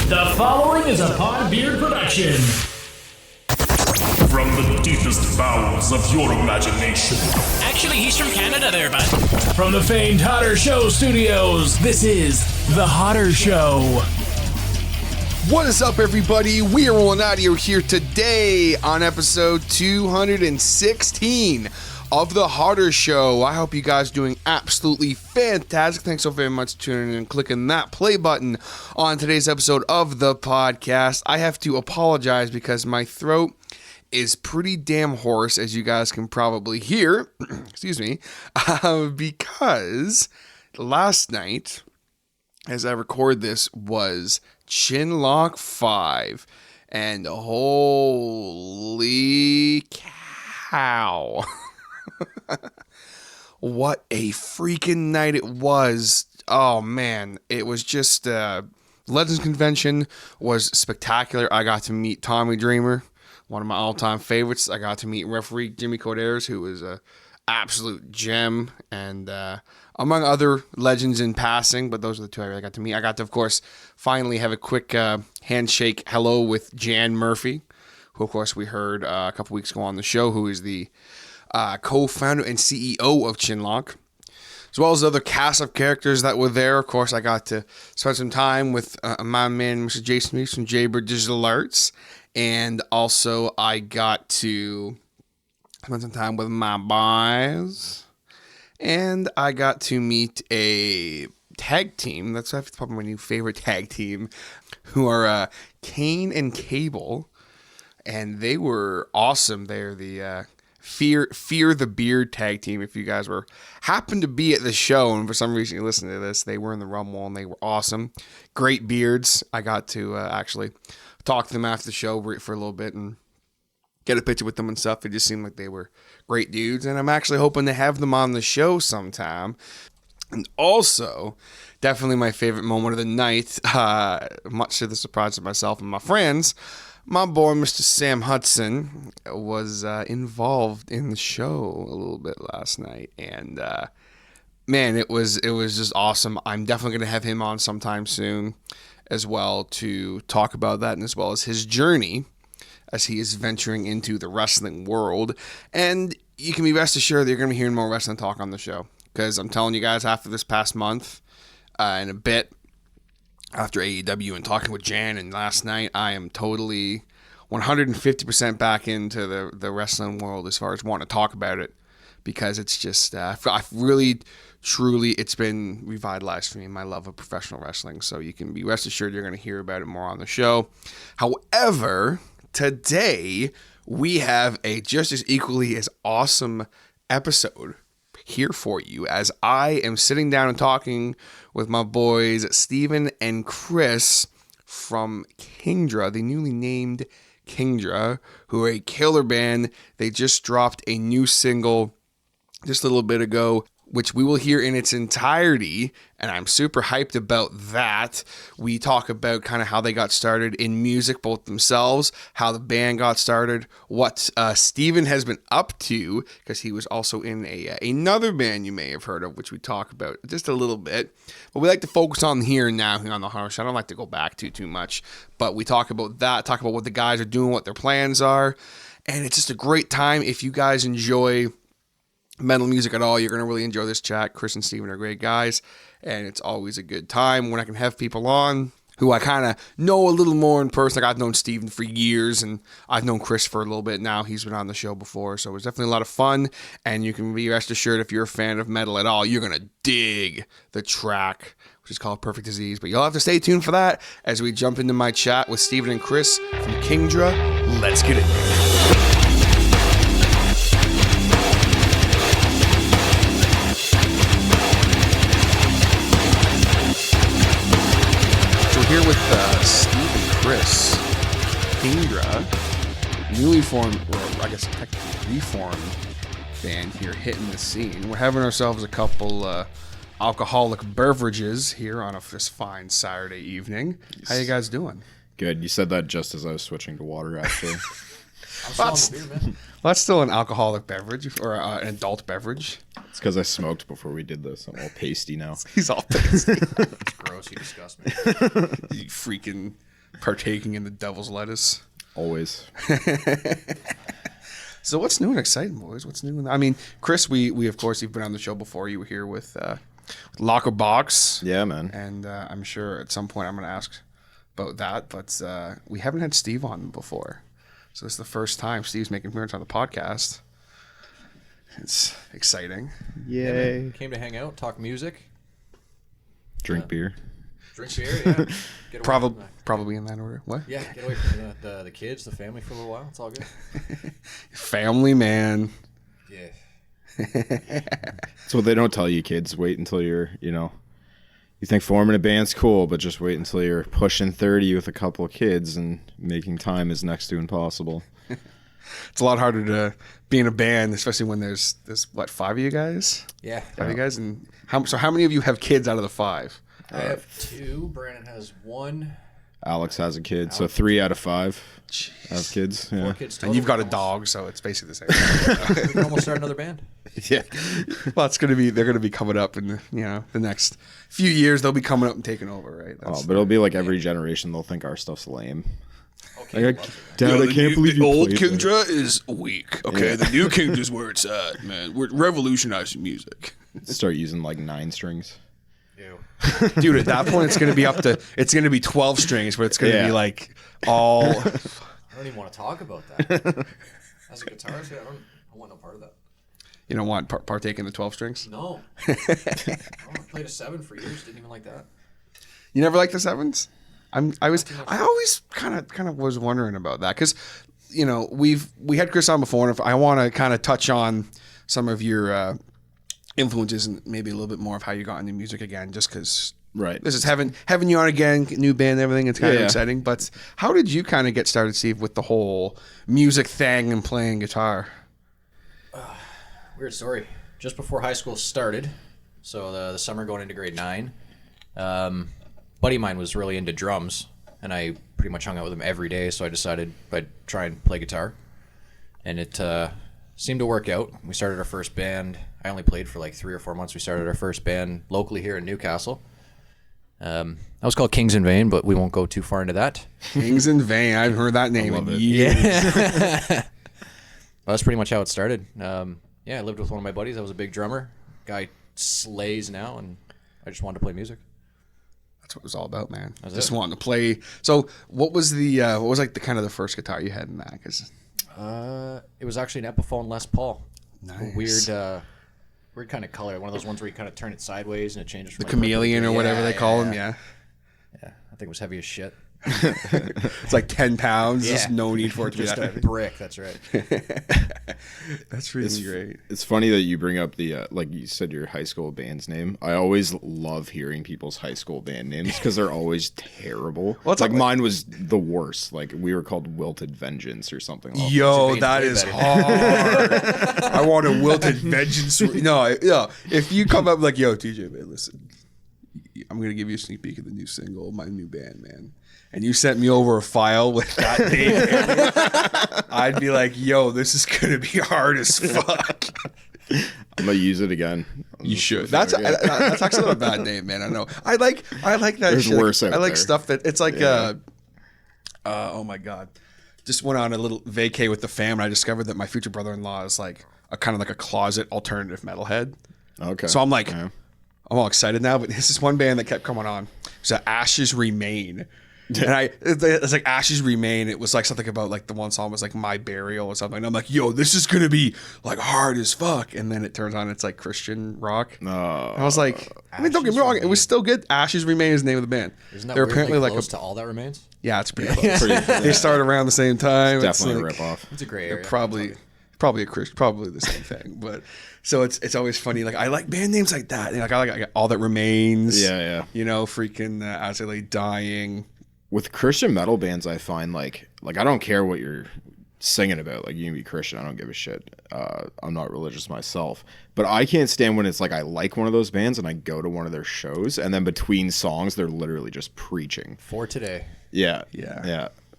The following is a Podbeard production. From the deepest bowels of your imagination. Actually, he's from Canada there, bud. From the famed Hotter Show Studios, this is The Hotter Show. What is up, everybody? We are rolling audio here today on episode 216 of The Hotter Show. I hope you guys are doing absolutely fantastic. Thanks so very much for tuning in and clicking that play button on today's episode of the podcast. I have to apologize because my throat is pretty damn hoarse, as you guys can probably hear. Excuse me. Because last night, as I record this, was Chinlock 5. And holy cow. What a freaking night it was. Oh man, it was just Legends Convention was spectacular. I got to meet Tommy Dreamer, one of my all-time favorites. I got to meet referee Jimmy Coderes, who was a absolute gem, and among other legends in passing, but those are the two I really got to meet. I got to, of course, finally have a quick handshake hello with Jan Murphy, who, of course, we heard a couple weeks ago on the show, who is the co-founder and CEO of Chinlock, as well as other cast of characters that were there. Of course, I got to spend some time with my man, Mr. Jason Meeks from Jaybird Digital Arts, and also I got to spend some time with my boys, and I got to meet a tag team. That's probably my new favorite tag team, who are Kane and Cable, and they were awesome. They're the Fear the Beard tag team. If you guys happened to be at the show and for some reason you listen to this, they were in the Rumble and they were awesome. Great beards. I got to actually talk to them after the show for a little bit and get a picture with them and stuff. It just seemed like they were great dudes, and I'm actually hoping to have them on the show sometime. And also, definitely my favorite moment of the night, much to the surprise of myself and my friends, my boy, Mr. Sam Hudson, was involved in the show a little bit last night, and man, it was just awesome. I'm definitely going to have him on sometime soon as well to talk about that, and as well as his journey as he is venturing into the wrestling world. And you can be rest assured that you're going to be hearing more wrestling talk on the show, because I'm telling you guys, after this past month and a bit, after AEW and talking with Jan and last night, I am totally 150% back into the wrestling world as far as wanting to talk about it, because it's just, I've really, truly, it's been revitalized for me, my love of professional wrestling. So you can be rest assured you're going to hear about it more on the show. However, today we have a just as equally as awesome episode here for you, as I am sitting down and talking with my boys Steven and Chris from Kingdra, the newly named Kingdra, who are a killer band. They just dropped a new single just a little bit ago, which we will hear in its entirety, and I'm super hyped about that. We talk about kind of how they got started in music, both themselves, how the band got started, what Steven has been up to, because he was also in another band you may have heard of, which we talk about just a little bit. But we like to focus on here and now here on the Hotter Show. I don't like to go back too much, but we talk about that, talk about what the guys are doing, what their plans are, and it's just a great time. If you guys enjoy metal music at all, you're going to really enjoy this chat. Chris and Steven are great guys, and it's always a good time when I can have people on who I kind of know a little more in person. Like, I've known Steven for years, and I've known Chris for a little bit now. He's been on the show before, so it was definitely a lot of fun, and you can be rest assured if you're a fan of metal at all, you're going to dig the track, which is called Perfect Disease. But you'll have to stay tuned for that as we jump into my chat with Steven and Chris from Kingdra. Let's get it. Here with Steve and Chris, Kingdra, newly formed, or I guess technically reformed band here hitting the scene. We're having ourselves a couple alcoholic beverages here on this fine Saturday evening. How you guys doing? Good. You said that just as I was switching to water, actually. That's still an alcoholic beverage, or an adult beverage. It's because I smoked before we did this. I'm all pasty now. He's all pasty. It's gross. You disgust me. You freaking Partaking in the devil's lettuce. Always. So what's new and exciting, boys? What's new? I mean, Chris, we of course, you've been on the show before. You were here with Locker Box. Yeah, man. And I'm sure at some point I'm going to ask about that. But we haven't had Steve on before. So this is the first time Steve's making an appearance on the podcast. It's exciting. Yay. Came to hang out, talk music. Drink beer. Drink beer, yeah. Get away from Probably in that order. What? yeah, get away from the kids, the family for a little while. It's all good. Family man. Yeah. That's what they don't tell you, kids. Wait until you're, you think forming a band's cool, but just wait until you're pushing 30 with a couple of kids and making time is next to impossible. It's a lot harder to be in a band, especially when there's 5 of you guys? Yeah. 5 of you guys? And how many of you have kids out of the 5? I have 2. Brandon has 1. Alex has a kid, so 3 out of 5 have kids. Yeah. 4 kids total. And you've got a dog, so it's basically the same. We can almost start another band. Yeah. Well, they're gonna be coming up in the next few years. They'll be coming up and taking over, right? But it'll be like every generation. They'll think our stuff's lame. Okay. Like, Dad, I can't believe you old played that. Kingdra is weak. Okay, the new Kingdra's where it's at, man. We're revolutionizing music. Start using like 9 strings. Ew. Dude, at that point, it's gonna be 12 strings, but it's gonna be like all. I don't even want to talk about that. As a guitarist, I want no part of that. You don't want partake in the 12 strings? No. I played a 7 for years. Didn't even like that. You never liked the 7s? I always kind of was wondering about that because, we had Chris on before, and if I want to kind of touch on some of your influences and maybe a little bit more of how you got into music again, just because. Right. This is having you on again, new band and everything. It's kind of exciting. But how did you kind of get started, Steve, with the whole music thing and playing guitar? Weird story. Just before high school started, so the summer going into grade 9, buddy of mine was really into drums, and I pretty much hung out with him every day, so I decided I'd try and play guitar. And it seemed to work out. We started our first band. I only played for like 3 or 4 months. We started our first band locally here in Newcastle. That was called Kings in Vain, but we won't go too far into that. Kings in Vain. I've heard that name in years. Well, that's pretty much how it started. I lived with one of my buddies. I was a big drummer. Guy slays now, and I just wanted to play music. That's what it was all about, man. That's wanting to play. So, what was the kind of the first guitar you had in that? 'Cause it was actually an Epiphone Les Paul. Nice. Weird kind of color. One of those ones where you kind of turn it sideways and it changes. From the chameleon or whatever they call them. Yeah. Yeah, I think it was heavy as shit. It's like 10 pounds. There's no need for it to be Just that a heavy. brick. That's right. That's really great. It's funny that you bring up the like you said your high school band's name. I always love hearing people's high school band names because they're always terrible. Well, it's like like- mine was the worst. Like we were called Wilted Vengeance or something. Yo, Japan's that way is better. hard. I want a wilted vengeance. No, if you come up like, yo, TJ, man, listen, I'm going to give you a sneak peek of the new single, my new band, man. And you sent me over a file with that name, I'd be like, yo, this is going to be hard as fuck. I'm gonna use it again. You should. That's actually not a bad name, man. I know. I like that. There's shit. worse out I like there. stuff that it's like. Oh my god! Just went on a little vacay with the fam, and I discovered that my future brother-in-law is like a kind of like a closet alternative metalhead. Okay. So I'm like, Yeah. I'm all excited now. But this is one band that kept coming on. It's Ashes Remain. And it's like Ashes Remain. It was like something about like the one song was like My Burial or something. And I'm like, yo, this is gonna be like hard as fuck. And then it turns on it's like Christian rock. And I was like, I mean, don't get me wrong, it was still good. Ashes Remain is the name of the band. Isn't that They're apparently apparently like close to All That Remains? yeah, it's pretty close. They start around the same time. Definitely it's a like, ripoff. It's a gray they're area. probably a Christian, probably the same thing. But so it's always funny. Like I like band names like that. Like I like All That Remains. Yeah. You know, freaking As I Lay Dying. With Christian metal bands, I find like I don't care what you're singing about. Like you can be Christian, I don't give a shit. I'm not religious myself, but I can't stand when it's like I like one of those bands and I go to one of their shows and then between songs they're literally just preaching. For Today. Yeah.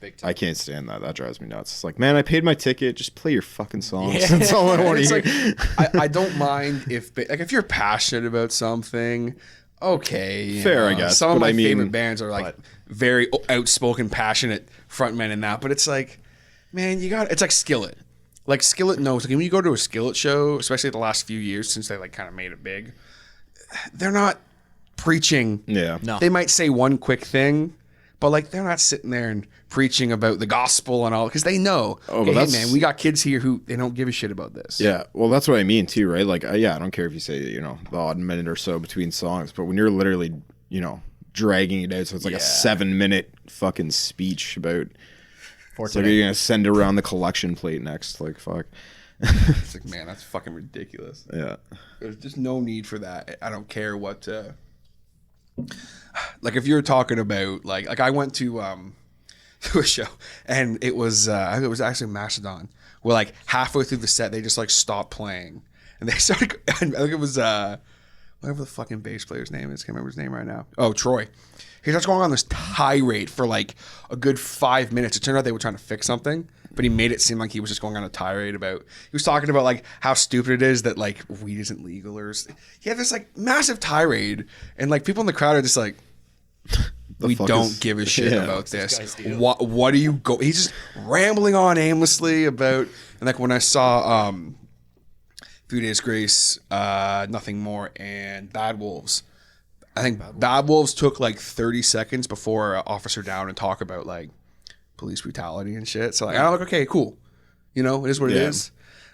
Big time. I can't stand that. That drives me nuts. It's like, man, I paid my ticket. Just play your fucking songs. That's all I want to It's hear. like I don't mind if you're passionate about something. okay. you Fair, know, I guess, Some of but my I mean- favorite bands are like very outspoken, passionate frontmen in that. But it's like, man, it's like Skillet. Like Skillet knows. Like when you go to a Skillet show, especially the last few years since they like kind of made it big, they're not preaching. Yeah. No. They might say one quick thing, but like they're not sitting there and preaching about the gospel and all, because they know. Oh, Okay, but hey that's- man, we got kids here who they don't give a shit about this. Yeah, well, that's what I mean too, right? Like, I don't care if you say, the odd minute or so between songs, but when you're literally, dragging it out, so it's like a 7-minute fucking speech about. It's like, you're gonna send around the collection plate next, like, fuck. It's like, man, that's fucking ridiculous. Yeah. There's just no need for that. I don't care what. Like if you're talking about like I went to to a show and it was actually Mastodon, where like halfway through the set they just like stopped playing and they started. And I think it was whatever the fucking bass player's name is. Can't remember his name right now. Oh, Troy. He starts going on this tirade for like a good 5 minutes. It turned out they were trying to fix something, but he made it seem like he was just going on a tirade about. He was talking about like how stupid it is that like weed isn't legal, or he had this like massive tirade, and like people in the crowd are just like, we fuck don't is- give a shit Yeah. about this. What do you go? He's just rambling on aimlessly about, and like when I saw Few Days Grace, Nothing More, and Bad Wolves. I think Bad Wolves took like 30 seconds before Officer Down and talk about like police brutality and shit. So like I'm like, okay, cool. It is what it Yeah. is.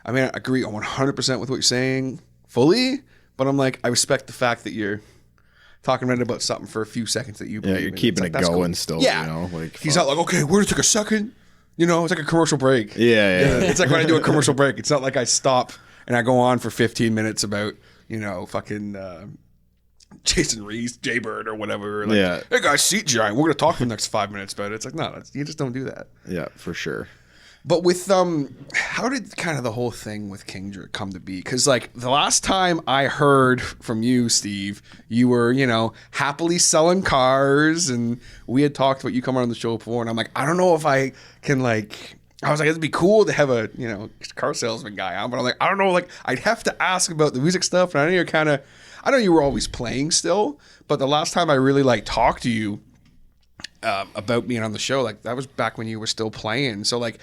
I mean, I agree 100% with what you're saying fully, but I'm like, I respect the fact that you're talking about something for a few seconds that you believe you're in. keeping It's it that's going cool. still, Yeah. like, He's fuck. not like, okay, we're gonna take a second. It's like a commercial break. Yeah. It's like when I do a commercial break. It's not like I stop and I go on for 15 minutes about, fucking Jason Reese, Jay Bird, or whatever. Like, Yeah. hey guys, Seat Giant. We're gonna talk for the next 5 minutes about it. It's like, no, you just don't do that. Yeah, for sure. But with how did kind of the whole thing with Kingdra come to be? Because like the last time I heard from you, Steve, you were happily selling cars, and we had talked about you coming on the show before, and I'm like, I don't know if I can like. I was like, it'd be cool to have a car salesman guy on, but I'm like, I don't know, like I'd have to ask about the music stuff, and I know you're kind of. I know you were always playing still, but the last time I really like talked to you about being on the show, like that was back when you were still playing. So like,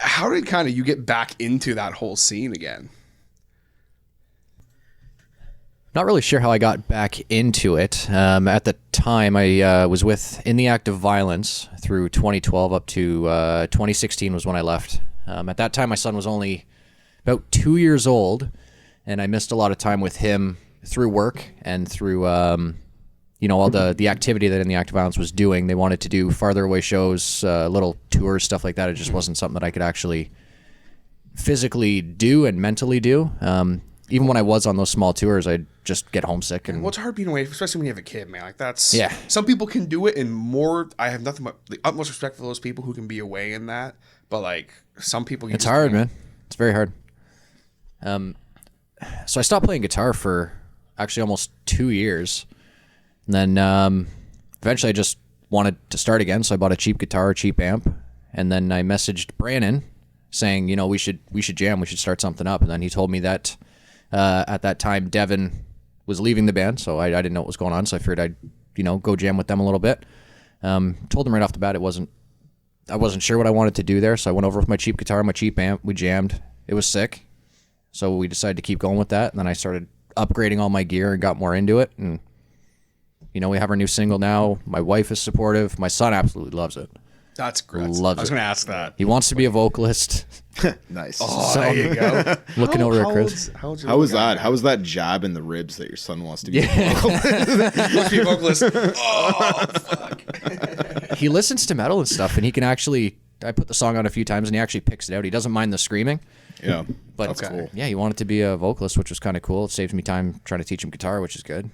how did kind of you get back into that whole scene again? Not really sure how I got back into it. At the time, I was with In the Act of Violence through 2012 up to 2016 was when I left. At that time, my son was only about 2 years old, and I missed a lot of time with him through work and through all the activity that In the Act of Violence was doing. They wanted to do farther away shows, little tours, stuff like that. It just wasn't something that I could actually physically do and mentally do. Even when I was on those small tours, I'd just get homesick. And Well, it's hard being away, especially when you have a kid, man. Like that's Yeah. Some people can do it, and more. I have nothing but the utmost respect for those people who can be away in that. But like some people, it's hard, man. It's very hard. So I stopped playing guitar for actually almost 2 years. And then eventually I just wanted to start again, so I bought a cheap guitar, a cheap amp, and then I messaged Brandon saying, we should jam, we should start something up. And then he told me that at that time Devin was leaving the band, so I didn't know what was going on, so I figured I'd go jam with them a little bit. Told him right off the bat I wasn't sure what I wanted to do there, so I went over with my cheap guitar, my cheap amp, we jammed. It was sick. So we decided to keep going with that, and then I started upgrading all my gear and got more into it, and we have our new single now. My wife is supportive. My son absolutely loves it. That's great. Loves I was it. going to ask that. He wants to be a vocalist. Nice. Oh, there you go. Looking over at Chris. How old's your How was little guy? that? How was that jab in the ribs that your son wants to be? Must be a vocalist. Oh, fuck. He listens to metal and stuff, and he can actually. I put the song on a few times, and he actually picks it out. He doesn't mind the screaming. Yeah, But that's cool. yeah, he wanted to be a vocalist, which was kind of cool. It saves me time trying to teach him guitar, which is good.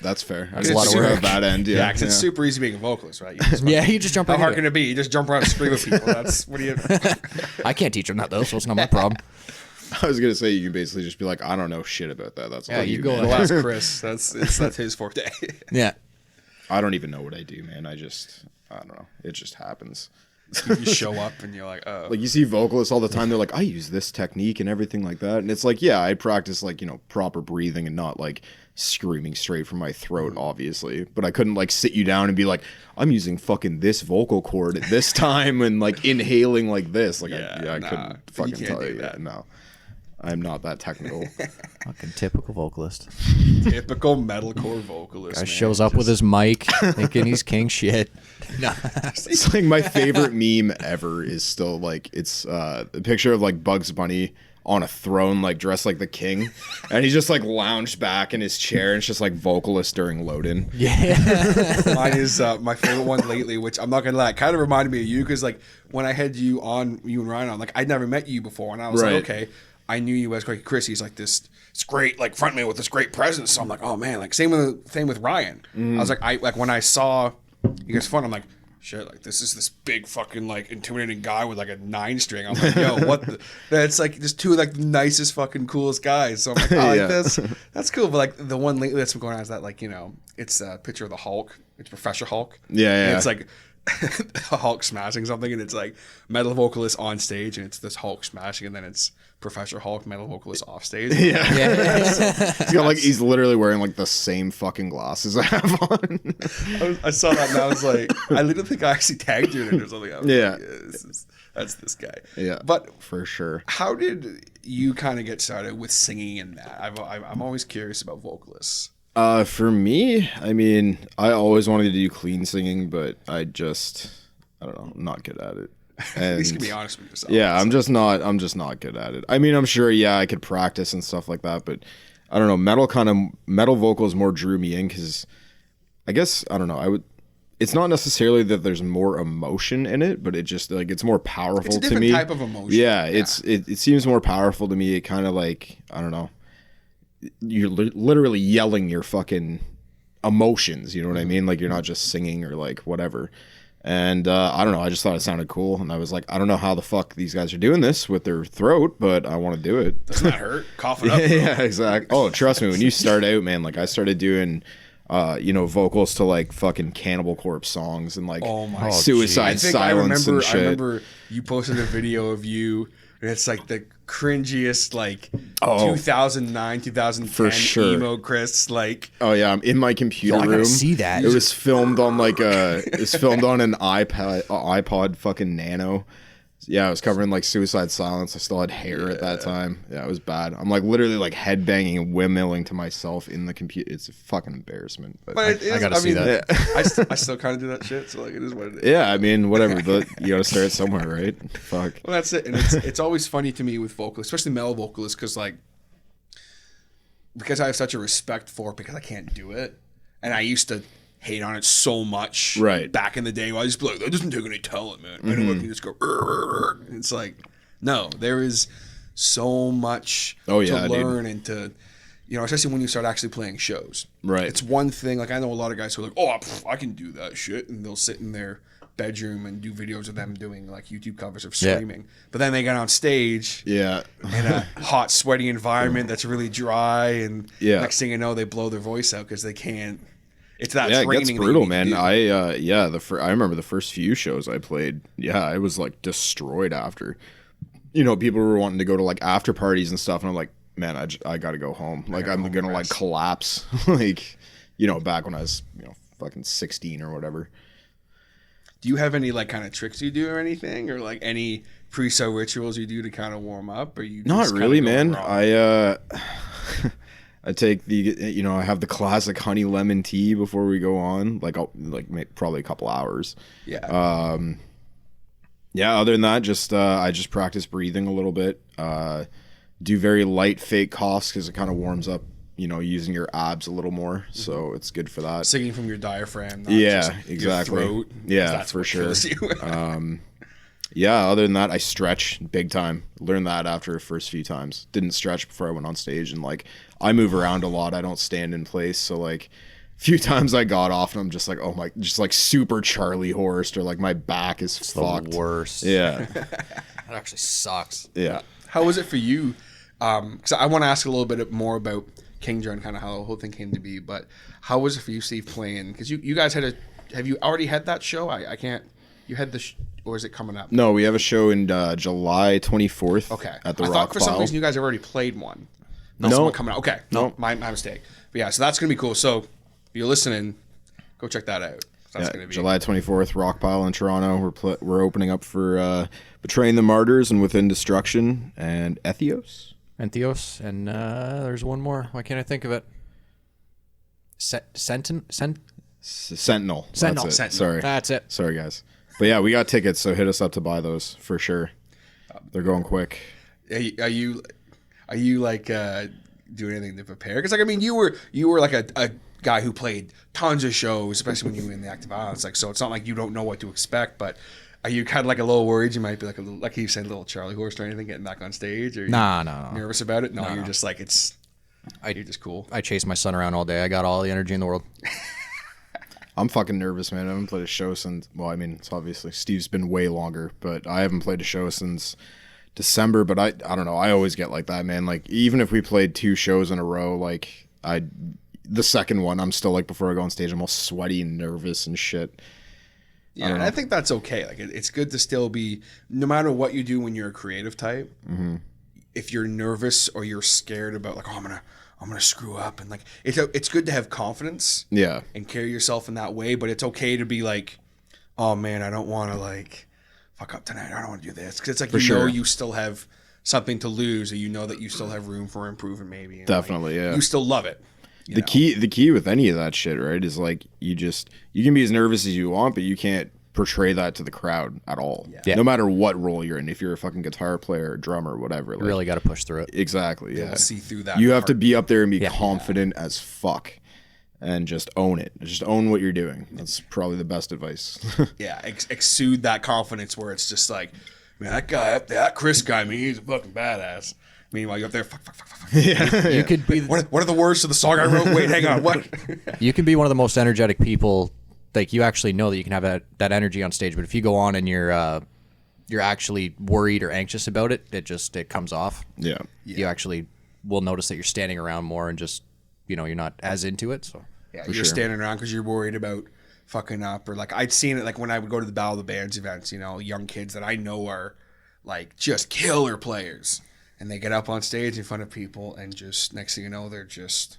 That's fair. That's a lot of work. At that end, Yeah, yeah. because it's super easy being a vocalist, right? You just Yeah, you just jump How right hard into can it be? You just jump around and scream at people. That's what do you? it. I can't teach him that, though, so it's not my problem. I was gonna say you can basically just be like, I don't know shit about that. That's Yeah, all you you go man. We'll ask Chris. That's his forte. Yeah. I don't even know what I do, man. I don't know. It just happens. You just show up and you're like, oh. Like you see vocalists all the time. They're like, I use this technique and everything like that. And it's like, yeah, I practice like, proper breathing and not like screaming straight from my throat, obviously. But I couldn't like sit you down and be like, I'm using fucking this vocal cord at this time and like inhaling like this. Like, I couldn't fucking tell you that. No, I'm not that technical. Fucking typical vocalist. Typical metalcore vocalist. Guy shows up with his mic, thinking he's king shit. No. It's like my favorite meme ever is still like it's a picture of like Bugs Bunny on a throne, like dressed like the king, and he's just like lounged back in his chair, and it's just like vocalist during load-in. Yeah. Mine is my favorite one lately, which I'm not gonna lie, kind of reminded me of you because like when I had you and Ryan on, like I'd never met you before, and I was like, okay, I knew you as Chris. He's like this great like frontman with this great presence. So I'm like, oh man, like same with Ryan. I was like, when I saw you guys fun, I'm like, shit, like this is this big fucking like intimidating guy with like a 9-string. I'm like, yo, what the? That's like just two of like the nicest fucking coolest guys. So I'm like, oh, like that's cool. But like the one lately that's been going on is that like it's a picture of the Hulk. It's Professor Hulk. Yeah. And it's like Hulk smashing something, and it's like metal vocalist on stage, and it's this Hulk smashing, and then it's Professor Hulk metal vocalist off stage. He's literally wearing like the same fucking glasses I have on. I saw that and I was like, I literally think I actually tagged you in it or something. I was like, that's this guy. Yeah, but for sure. How did you kind of get started with singing in that? I'm always curious about vocalists. For me, I mean, I always wanted to do clean singing, but I don't know, I'm not good at it. And at least you can be honest with yourself. Yeah, I'm just not good at it. I mean, I'm sure, I could practice and stuff like that, but I don't know, metal vocals more drew me in because I guess, I don't know, it's not necessarily that there's more emotion in it, but it just like, it's more powerful to me. It's a different type of emotion. Yeah. It seems more powerful to me. It kind of like, I don't know, you're literally yelling your fucking emotions. You know what I mean? Like you're not just singing or like whatever. And I don't know. I just thought it sounded cool, and I was like, I don't know how the fuck these guys are doing this with their throat, but I want to do it. Doesn't that hurt? Coughing up. Yeah, exactly. Oh, trust me, when you start out, man, like I started doing, vocals to like fucking Cannibal Corpse songs and like Suicide Silence and shit. I remember you posted a video of you. And it's like the cringiest, like 2009, 2010 for sure. emo Chris. Like, oh yeah, I'm in my computer room. I gotta see that. It was filmed on like an iPod fucking Nano. Yeah, I was covering like Suicide Silence. I still had hair at that time. Yeah, it was bad. I'm like literally like headbanging and windmilling to myself in the computer. It's a fucking embarrassment. But I gotta see that. Yeah. I still kind of do that shit. So like, it is what it is. Yeah, I mean, whatever. But you gotta start somewhere, right? Fuck. Well, that's it. And it's always funny to me with vocalists, especially male vocalists, because I have such a respect for it because I can't do it, and I used to hate on it so much back in the day. I just be like, that doesn't take any talent, man. Anyone can just go. It's like, no, there is so much to learn and to, especially when you start actually playing shows. Right. It's one thing. Like I know a lot of guys who are like, I can do that shit, and they'll sit in their bedroom and do videos of them doing like YouTube covers of screaming. Yeah. But then they get on stage, in a hot, sweaty environment that's really dry, and next thing you know, they blow their voice out because they can't. It's that training. It gets brutal, man. I remember the first few shows I played. Yeah, I was like destroyed after. People were wanting to go to like after parties and stuff, and I'm like, man, I got to go home. Like I'm gonna like collapse. Like, back when I was fucking 16 or whatever. Do you have any like kind of tricks you do or anything, or like any pre-show rituals you do to kind of warm up, or you? Not really, man. I take I have the classic honey lemon tea before we go on, probably a couple hours. Yeah. Other than that, I just practice breathing a little bit. Do very light fake coughs because it kind of warms up, using your abs a little more. So it's good for that. Singing from your diaphragm. Not exactly. Your throat, that's for sure. Other than that, I stretch big time. Learned that after the first few times. Didn't stretch before I went on stage, and I move around a lot. I don't stand in place. So a few times I got off and I'm just like, oh my, just like super Charlie horsed, or like my back is fucked. The worst. Yeah. That actually sucks. Yeah. How was it for you? Because I want to ask a little bit more about Kingdra and kind of how the whole thing came to be. But how was it for you, Steve, playing? Because you guys have you already had that show? I can't. You had the. or is it coming up? No, we have a show in July 24th. Okay. At the I Rock thought for some Pile. reason you guys have already played one. No. Someone coming out. Okay. No. My mistake. But yeah, so that's gonna be cool. So if you're listening, go check that out. That's gonna be July 24th, Rock Pile in Toronto. We're opening up for Betraying the Martyrs and Within Destruction and Ethios. Entheos, and there's one more. Why can't I think of it? Sentinel. Sentinel. That's it. Sorry. That's it. Sorry, guys. But yeah, we got tickets, so hit us up to buy those for sure. They're going quick. Are you like doing anything to prepare? Because like I mean, you were like a guy who played tons of shows, especially when you were in the active violence. Like, so it's not like you don't know what to expect, but are you kind of like a little worried? You might be like a little, like you said, a little Charlie horse or anything getting back on stage? Or are you No. nervous about it? No, you're just like you're just cool. I chase my son around all day. I got all the energy in the world. I'm fucking nervous, man. I haven't played a show since, well, I mean, it's obviously Steve's been way longer, but I haven't played a show since December. But I don't know. I always get like that, man. Like, even if we played 2 shows in a row, like, the second one, I'm still like, before I go on stage, I'm all sweaty and nervous and shit. Yeah, and I think that's okay. Like, it's good to still be, no matter what you do when you're a creative type, if you're nervous or you're scared about like, oh, I'm gonna screw up, and like it's good to have confidence, and carry yourself in that way. But it's okay to be like, oh man, I don't want to like fuck up tonight. I don't want to do this, because it's like know you still have something to lose, or you know that you still have room for improvement, maybe. And Definitely, you still love it. The key with any of that shit, right, is like you can be as nervous as you want, but you can't portray that to the crowd at all. Yeah. No matter what role you're in, if you're a fucking guitar player, or drummer, whatever. You really got to push through it. Exactly. Yeah. See through that. You have to be up there and be confident as fuck, and just own it. Just own what you're doing. That's probably the best advice. Yeah, exude that confidence where it's just like, man, that guy up there, that Chris guy, man, he's a fucking badass. Meanwhile, you're up there, fuck. You could be. What are the words to the song I wrote? Wait, hang on, what? You can be one of the most energetic people. Like, you actually know that you can have that energy on stage, but if you go on and you're actually worried or anxious about it, it comes off. Yeah. You actually will notice that you're standing around more and just, you're not as into it. So You're standing around because you're worried about fucking up, or like I'd seen it like when I would go to the Battle of the Bands events, young kids that I know are like just killer players, and they get up on stage in front of people, and just next thing you know, they're just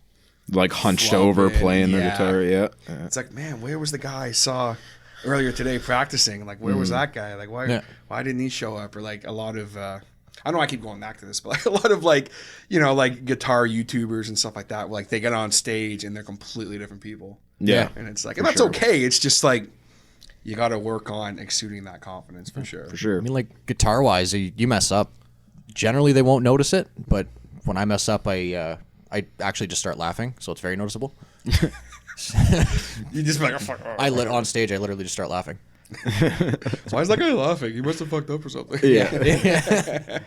like hunched over playing their guitar. Yeah. It's like, man, where was the guy I saw earlier today practicing? Like, where was that guy? Like, why didn't he show up? Or like a lot of I don't know, I keep going back to this, but like a lot of like like guitar YouTubers and stuff like that, like they get on stage and they're completely different people. Yeah. And it's like, and that's okay. It's just like you got to work on exuding that confidence for sure. For sure. I mean, like, guitar wise, you mess up, generally they won't notice it, but when I mess up, I actually just start laughing, so it's very noticeable. You just like, oh, fuck. On stage, I literally just start laughing. Why is that guy laughing? He must have fucked up or something. Yeah.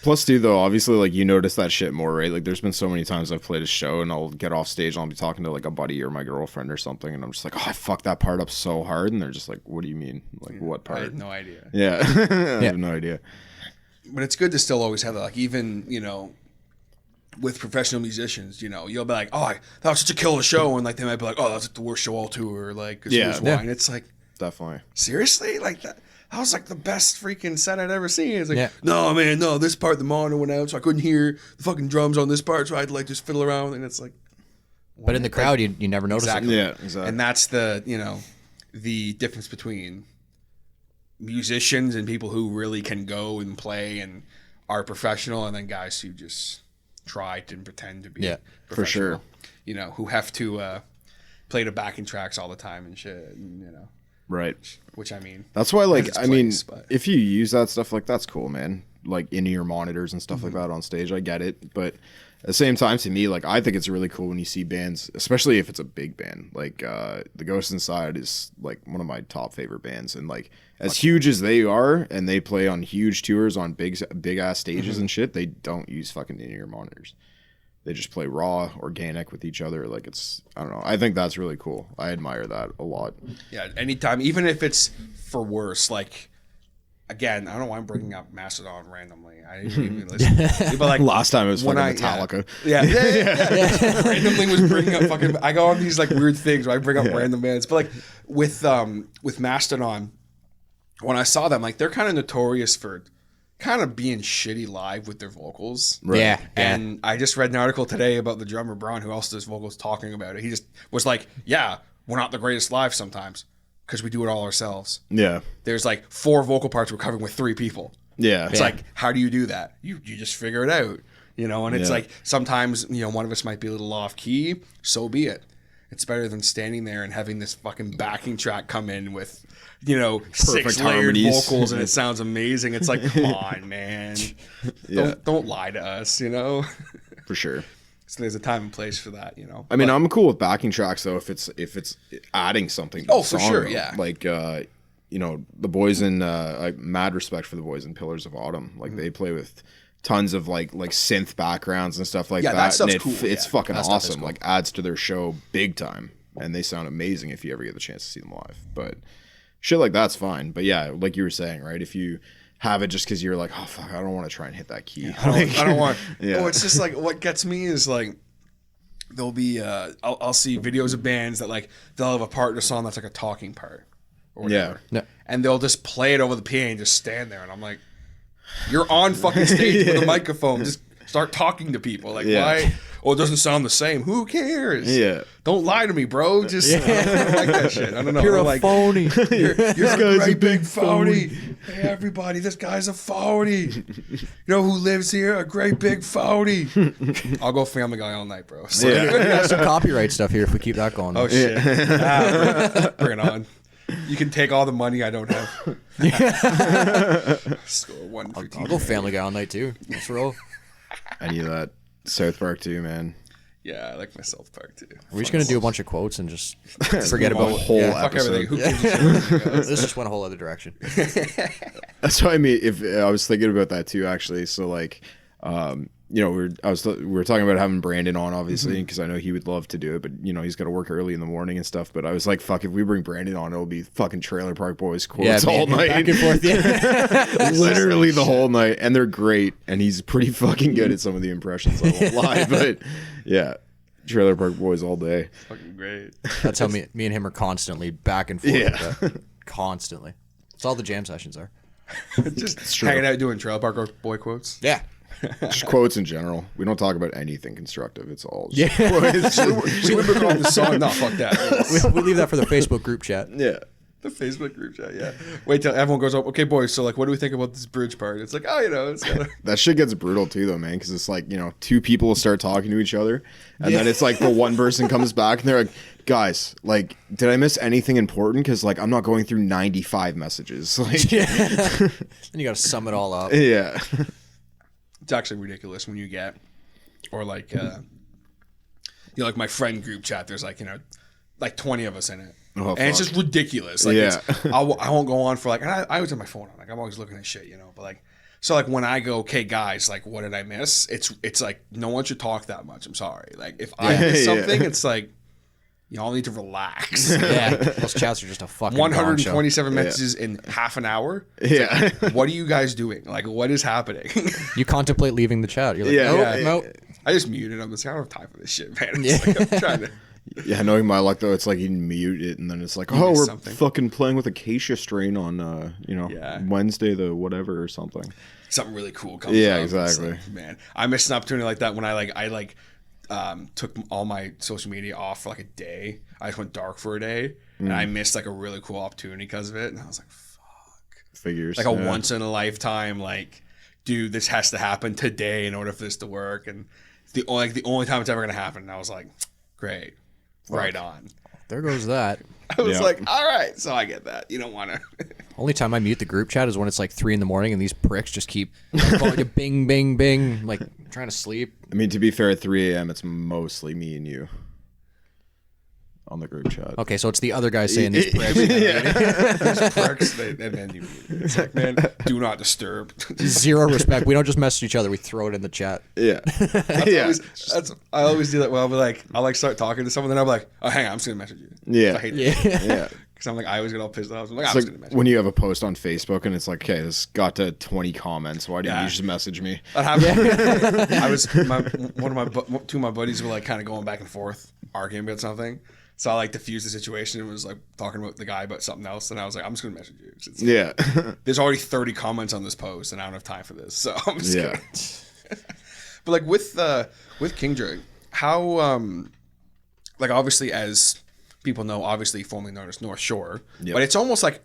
Plus, too, though, obviously, like, you notice that shit more, right? Like, there's been so many times I've played a show and I'll get off stage and I'll be talking to, like, a buddy or my girlfriend or something, and I'm just like, oh, I fucked that part up so hard, and they're just like, what do you mean? Like, what part? I had no idea. Yeah. I have no idea. But it's good to still always have that, like, even, with professional musicians, you'll be like, oh, that was such a killer show, and like they might be like, oh, that's like the worst show all tour, like, cause here's why. And it's like, definitely, seriously, like that was like the best freaking set I'd ever seen. It's like, no, man, no, this part the monitor went out, so I couldn't hear the fucking drums on this part, so I had to like just fiddle around, and it's like, but in the crowd, you never notice it. Yeah, exactly. And that's the the difference between musicians and people who really can go and play and are professional, and then guys who just try to pretend to be professional, for sure. Who have to play to backing tracks all the time and shit, and, right. Which I mean, that's why, like, I mean, but if you use that stuff, like, that's cool, man. Like, in your monitors and stuff like that on stage, I get it. But at the same time, to me, like, I think it's really cool when you see bands, especially if it's a big band. Like, The Ghost Inside is, like, one of my top favorite bands. And, like, as huge as they are, and they play on huge tours on big-ass stages and shit, they don't use fucking in-ear monitors. They just play raw, organic with each other. Like, it's, I don't know. I think that's really cool. I admire that a lot. Yeah, anytime, even if it's for worse, like, again, I don't know why I'm bringing up Mastodon randomly. I didn't even listen. But like, last time it was fucking Metallica. Yeah. Randomly was bringing up fucking. I go on these like weird things where I bring up random bands. But like with Mastodon, when I saw them, like they're kind of notorious for kind of being shitty live with their vocals. Right. Yeah. And I just read an article today about the drummer Braun, who also does vocals, talking about it. He just was like, yeah, we're not the greatest live sometimes because we do it all ourselves. Yeah. There's like 4 vocal parts we're covering with 3 people. Yeah. It's like, how do you do that? You just figure it out, you know? And it's like, sometimes, you know, one of us might be a little off key, so be it. It's better than standing there and having this fucking backing track come in with, you know, 6 layered harmonies. vocals and it sounds amazing. It's like, come on, man. Don't lie to us, you know? For sure. So there's a time and place for that, you know? I mean, I'm cool with backing tracks though if it's adding something to the for song, sure, though. yeah. Like you know, the boys in like mad respect for the boys in Pillars of Autumn. Like they play with tons of like synth backgrounds and stuff like Yeah, that. that stuff's and cool, it's yeah. fucking That stuff is awesome. cool. Like adds to their show big time. And they sound amazing if you ever get the chance to see them live. But shit like that's fine. But yeah, like you were saying, right? If you have it just because you're like, oh fuck, I don't want to try and hit that key. I don't want. Yeah. Oh, it's just like what gets me is like there'll be I'll see videos of bands that like they'll have a part in a song that's like a talking part or whatever, Yeah. and they'll just play it over the PA and just stand there, and I'm like, you're on fucking stage with a microphone, just start talking to people. Like why? Oh, it doesn't sound the same. Who cares? Yeah. Don't lie to me, bro. Just I don't like that shit. I don't know. You're I'm a like, phony. You're a great big phony. Hey, everybody, this guy's a phony. You know who lives here? A great big phony. I'll go Family Guy all night, bro. So, We got some copyright stuff here if we keep that going. oh, shit. Bring it on. You can take all the money I don't have. Score 150. I'll go Family Guy all night too. Let's roll. I need that. South Park too, man. Yeah, I like my South Park, too. We're just gonna do a bunch of quotes and just forget A about whole Fuck episode. everything. Who gives a shit? This just went a whole other direction. That's what I mean. If I was thinking about that too, actually. So like, you know, we were talking about having Brandon on, obviously, because I know he would love to do it, but you know, he's got to work early in the morning and stuff. But I was like, fuck, if we bring Brandon on, it'll be fucking Trailer Park Boys quotes all night, back and forth. Yeah. literally the whole night, and they're great. And he's pretty fucking good at some of the impressions. I won't lie, but yeah, Trailer Park Boys all day. Fucking great. That's how me and him are constantly back and forth. Yeah. with that. Constantly. That's all the jam sessions are. Just true. hanging out doing Trailer Park Boy quotes. Yeah. Just quotes in general. We don't talk about anything constructive. It's all just Should we bring on the song? No, fuck that. We leave that for the Facebook group chat. yeah. The Facebook group chat, yeah. Wait till everyone goes up. Okay, boys. So, like, what do we think about this bridge part? It's like, oh, you know, it's gotta... That shit gets brutal too, though, man. Because it's like, you know, 2 people will start talking to each other, and then it's like the one person comes back and they're like, "Guys, like, did I miss anything important? Because like, I'm not going through 95 messages." Like, Then you got to sum it all up. yeah, It's actually ridiculous when you get, or like, you know, like my friend group chat. There's like, you know, like 20 of us in it, Oh, and it's fuck. just ridiculous. Like, Yeah. I won't go on for like, and I always have my phone on. Like, I'm always looking at shit, you know. But like, so like when I go, okay, guys, like, what did I miss? It's like no one should talk that much. I'm sorry. Like, if I miss Yeah. something, it's like y'all need to relax. Yeah. Those chats are just a fucking gong show. 127 messages in half an hour. yeah, What are you guys doing? Like, what is happening? You contemplate leaving the chat. You're like, Yeah, nope, yeah. nope. I just muted him. I don't have time for this shit, man. It's like, I'm trying to. yeah. Knowing my luck, though, it's like you mute it, and then it's like, oh, miss we're something. fucking playing with Acacia Strain on, you know, Yeah. Wednesday the whatever or something. Something really cool comes Yeah, up. It's exactly. like, man, I missed an opportunity like that when I took all my social media off for like a day. I just went dark for a day, and I missed like a really cool opportunity because of it. And I was like, Figures like a yeah. once in a lifetime, like, dude, this has to happen today in order for this to work. And it's the only time it's ever gonna happen. And I was like, great, right on. There goes that. I was Yeah. like, all right, so I get that. You don't want to. Only time I mute the group chat is when it's like 3 a.m. and these pricks just keep calling you bing, bing, bing, like trying to sleep. I mean, to be fair, at 3 a.m., it's mostly me and you on the group chat. Okay, so it's the other guy saying these pricks. Perks, and then you. It's like, man, do not disturb. Zero respect. We don't just message each other. We throw it in the chat. Yeah, yeah, I always do that. Well, I'll be like, I'll like start talking to someone, then I'll be like, oh, hang on, I'm just gonna message you. Yeah. I hate that. yeah. Because I'm like, I always get all pissed off. I'm like, I'm It's just gonna like message when you have a post on Facebook and it's like, okay, this got to 20 comments. Why didn't Yeah. you just message me? That happened. I was two of my buddies were like kind of going back and forth, arguing about something. So I like diffused the situation and was like talking about the guy about something else, and I was like, I'm just gonna message you. It's, Yeah. there's already 30 comments on this post, and I don't have time for this, so I'm just Yeah. gonna. But like with Kingdra, how like obviously as people know, obviously formerly known as North Shore, but it's almost like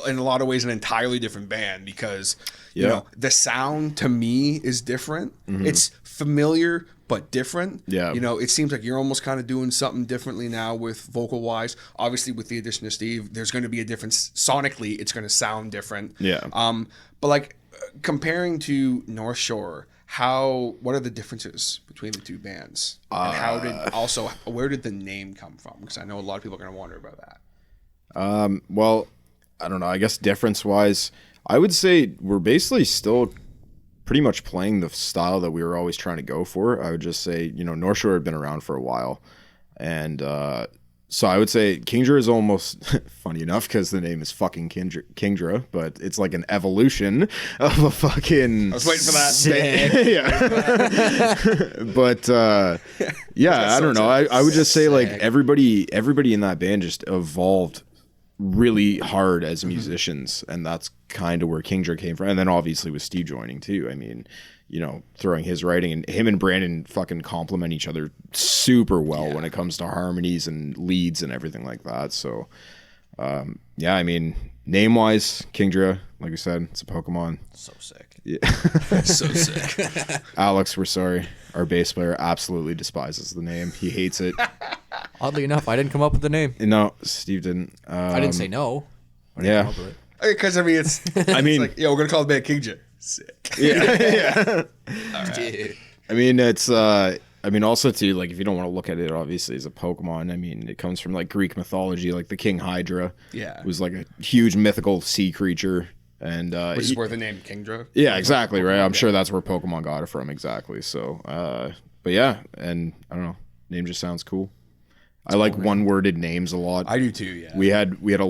in a lot of ways an entirely different band because you know the sound to me is different. It's familiar but different. Yeah. You know, it seems like you're almost kind of doing something differently now with vocal wise. Obviously with the addition of Steve, there's going to be a difference sonically. It's going to sound different. Yeah. But like comparing to North Shore, what are the differences between the two bands? And where did the name come from? Because I know a lot of people are going to wonder about that. Well, I don't know. I guess difference-wise, I would say we're basically still pretty much playing the style that we were always trying to go for. I would just say, you know, North Shore had been around for a while. And so I would say Kingdra is almost, funny enough, because the name is fucking Kingdra, but it's like an evolution of a fucking... I was waiting for that. Yeah. But yeah, I don't know. I would just say like everybody in that band just evolved really hard as musicians, and that's kind of where Kingdra came from. And then obviously with Steve joining too, I mean, you know, throwing his writing, and him and Brandon fucking complement each other super well when it comes to harmonies and leads and everything like that. So yeah, I mean, name wise, Kingdra, like we said, it's a Pokemon. So sick. Yeah. So sick. Alex, we're sorry, our bass player absolutely despises the name. He hates it. Oddly enough, I didn't come up with the name. No, Steve didn't. I didn't say no. Yeah. Because I mean, it's like, we're gonna call the band Kingdra. Sick. Yeah. Dude. I mean, it's I mean, also too, like, if you don't want to look at it obviously as a Pokemon, I mean, it comes from like Greek mythology, like the King Hydra. Yeah. Was like a huge mythical sea creature, and Which is where the name Kingdra. yeah, exactly, right. I'm sure that's where Pokemon got it from, exactly. So but yeah, and I don't know, name just sounds cool. I like one-worded names a lot. I do too. Yeah. We had a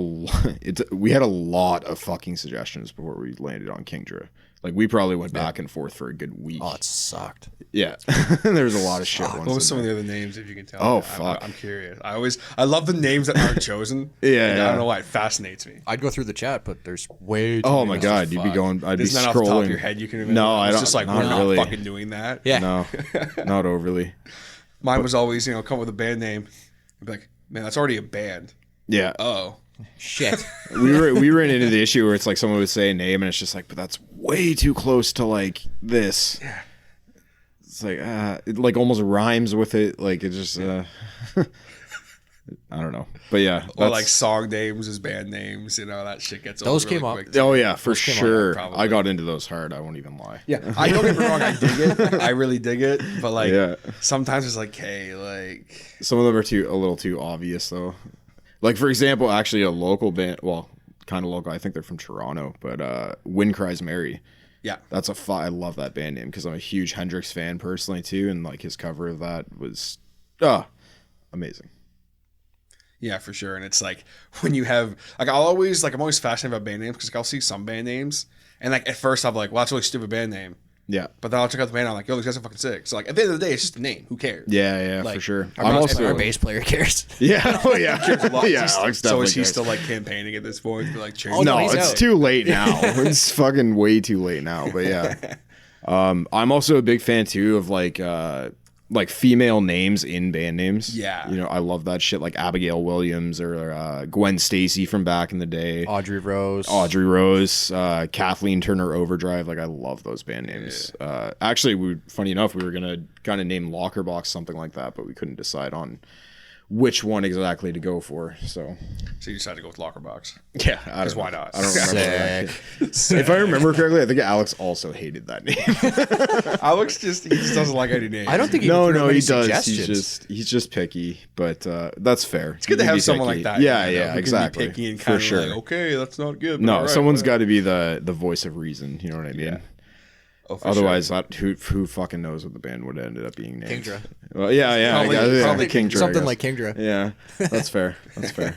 lot of fucking suggestions before we landed on Kingdra. Like, we probably went back and forth for a good week. Oh, it sucked. Yeah. There's a lot of shit. What was some of the other names, if you can tell? Oh, me? fuck. I'm curious. I love the names that aren't chosen. Yeah, And yeah. I don't know why it fascinates me. I'd go through the chat, but there's way too Oh many. my god, you'd be going. I'd be Isn't that scrolling. off the top of your head? You can remember. No, I It's don't. just like not we're not really. fucking doing that. Yeah. No, not overly. Mine was always, come with a band name. I'd be like, man, that's already a band. Yeah. Oh. Shit. we ran into the issue where it's like someone would say a name and it's just like, but that's way too close to like this. Yeah. It's like it like almost rhymes with it. Like it just I don't know. But yeah. Or like song names as band names. That shit gets old Those really came up. quick. Oh yeah, for came out, sure. probably. I got into those hard. I won't even lie. Yeah, I don't get me wrong. I dig it. I really dig it. But like, Yeah. sometimes it's like, hey, like, Some of them are a little too obvious though. Like, for example, actually a local band, well, kind of local. I think they're from Toronto, but Wind Cries Mary. yeah, That's I love that band name because I'm a huge Hendrix fan personally too, and like his cover of that was amazing. yeah, for sure. And it's like when you have like, I'm always fascinated about band names because like, I'll see some band names and like at first I'm like, well, that's a really stupid band name. Yeah. But then I'll check out the band. And I'm like, yo, these guys are fucking sick. So like at the end of the day, it's just a name. Who cares? Yeah, Like, for sure. I'm I'm also also our bass player cares. yeah, oh yeah, yeah. Alex So definitely is he cares. still like campaigning at this point? To be like, change Oh, no, No, he's it's out. too late now. It's fucking way too late now. But yeah, I'm also a big fan too of like female names in band names. Yeah. I love that shit. Like Abigail Williams or Gwen Stacy from back in the day. Audrey Rose. Kathleen Turner Overdrive. Like, I love those band names. Actually, funny enough, we were gonna kind of name Lockerbox something like that, but we couldn't decide on which one exactly to go for. So So you decided to go with Lockerbox. yeah, I don't know. why not? I don't remember. Sick. If I remember correctly, I think Alex also hated that name. Alex he just doesn't like any names. I don't think he no, threw he any does. suggestions. He's just picky, but that's fair. It's good to have someone like that. Yeah, who yeah, can be exactly. picky and For kind of sure. like, okay, that's not good. but No, all right, someone's whatever. got to be the voice of reason. You know what I mean? Oh, for Otherwise, who fucking knows what the band would have ended up being named? Kingdra. Well, yeah, Probably Kingdra. I Something guess. like Kingdra. Yeah, that's fair. That's fair.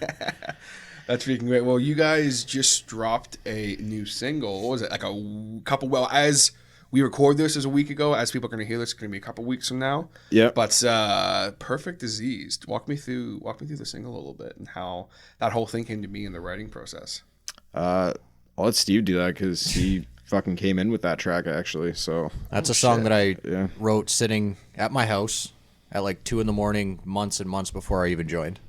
That's freaking great. Well, you guys just dropped a new single. What was it? Like a couple. Well, as we recorded this as a week ago. As people are going to hear this, it's going to be a couple weeks from now. Yeah. But Perfect Disease. Walk me through the single a little bit and how that whole thing came to be in the writing process. I'll let Steve do that because he fucking came in with that track actually. So That's a song that I wrote sitting at my house at like 2 a.m, months and months before I even joined.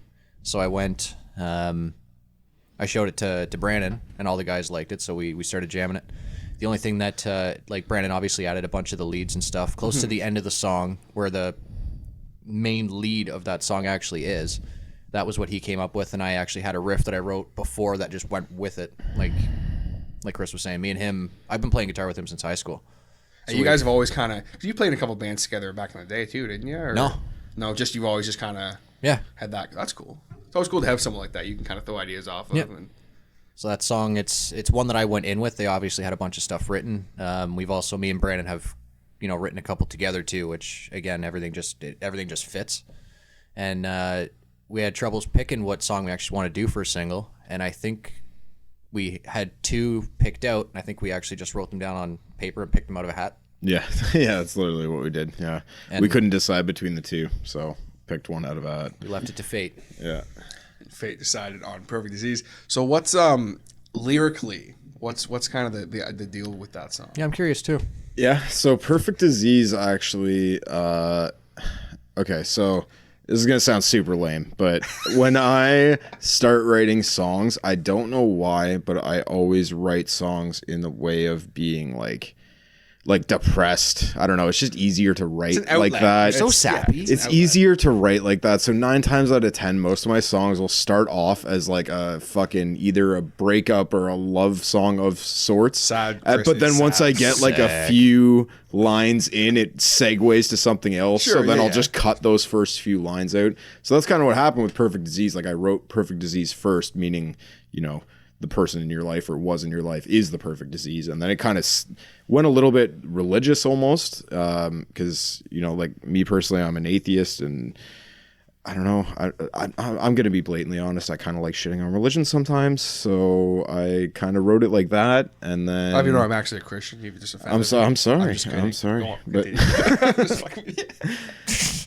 So I went, I showed it to Brandon, and all the guys liked it, so we started jamming it. The only thing that, like, Brandon obviously added a bunch of the leads and stuff. Close to the end of the song, where the main lead of that song actually is, that was what he came up with, and I actually had a riff that I wrote before that just went with it. Like Chris was saying, me and him, I've been playing guitar with him since high school. And you guys have always kind of, you played in a couple bands together back in the day too, didn't you? Or, no, just you've always just kind of had that. That's cool. It's always cool to have someone like that you can kind of throw ideas off of. Yep. And so that song, it's one that I went in with. They obviously had a bunch of stuff written. We've also, me and Brandon have, written a couple together too, which again, everything just fits. And we had troubles picking what song we actually want to do for a single, and I think we had 2 picked out, and I think we actually just wrote them down on paper and picked them out of a hat. yeah, that's literally what we did. Yeah, And we couldn't decide between the 2, so picked one out of a hat. we left it to fate. Yeah. Fate decided on Perfect Disease. So what's lyrically? What's kind of the deal with that song? Yeah, I'm curious too. Yeah, so Perfect Disease actually, okay, so this is going to sound super lame, but when I start writing songs, I don't know why, but I always write songs in the way of being like depressed. I don't know. It's just easier to write like that. So sappy. It's easier to write like that. So 9 times out of 10, most of my songs will start off as like a fucking either a breakup or a love song of sorts. Sad, but then once I get like a few lines in, it segues to something else. Sure, so then yeah, I'll just cut those first few lines out. So that's kind of what happened with Perfect Disease. Like I wrote Perfect Disease first, meaning, the person in your life or was in your life is the perfect disease. And then it kind of went a little bit religious almost. Cause like me personally, I'm an atheist and I don't know. I'm going to be blatantly honest. I kind of like shitting on religion sometimes. So I kind of wrote it like that. And then I'm actually a Christian. You just offended me. I'm sorry. just kidding. I'm sorry. Go on, But, continue.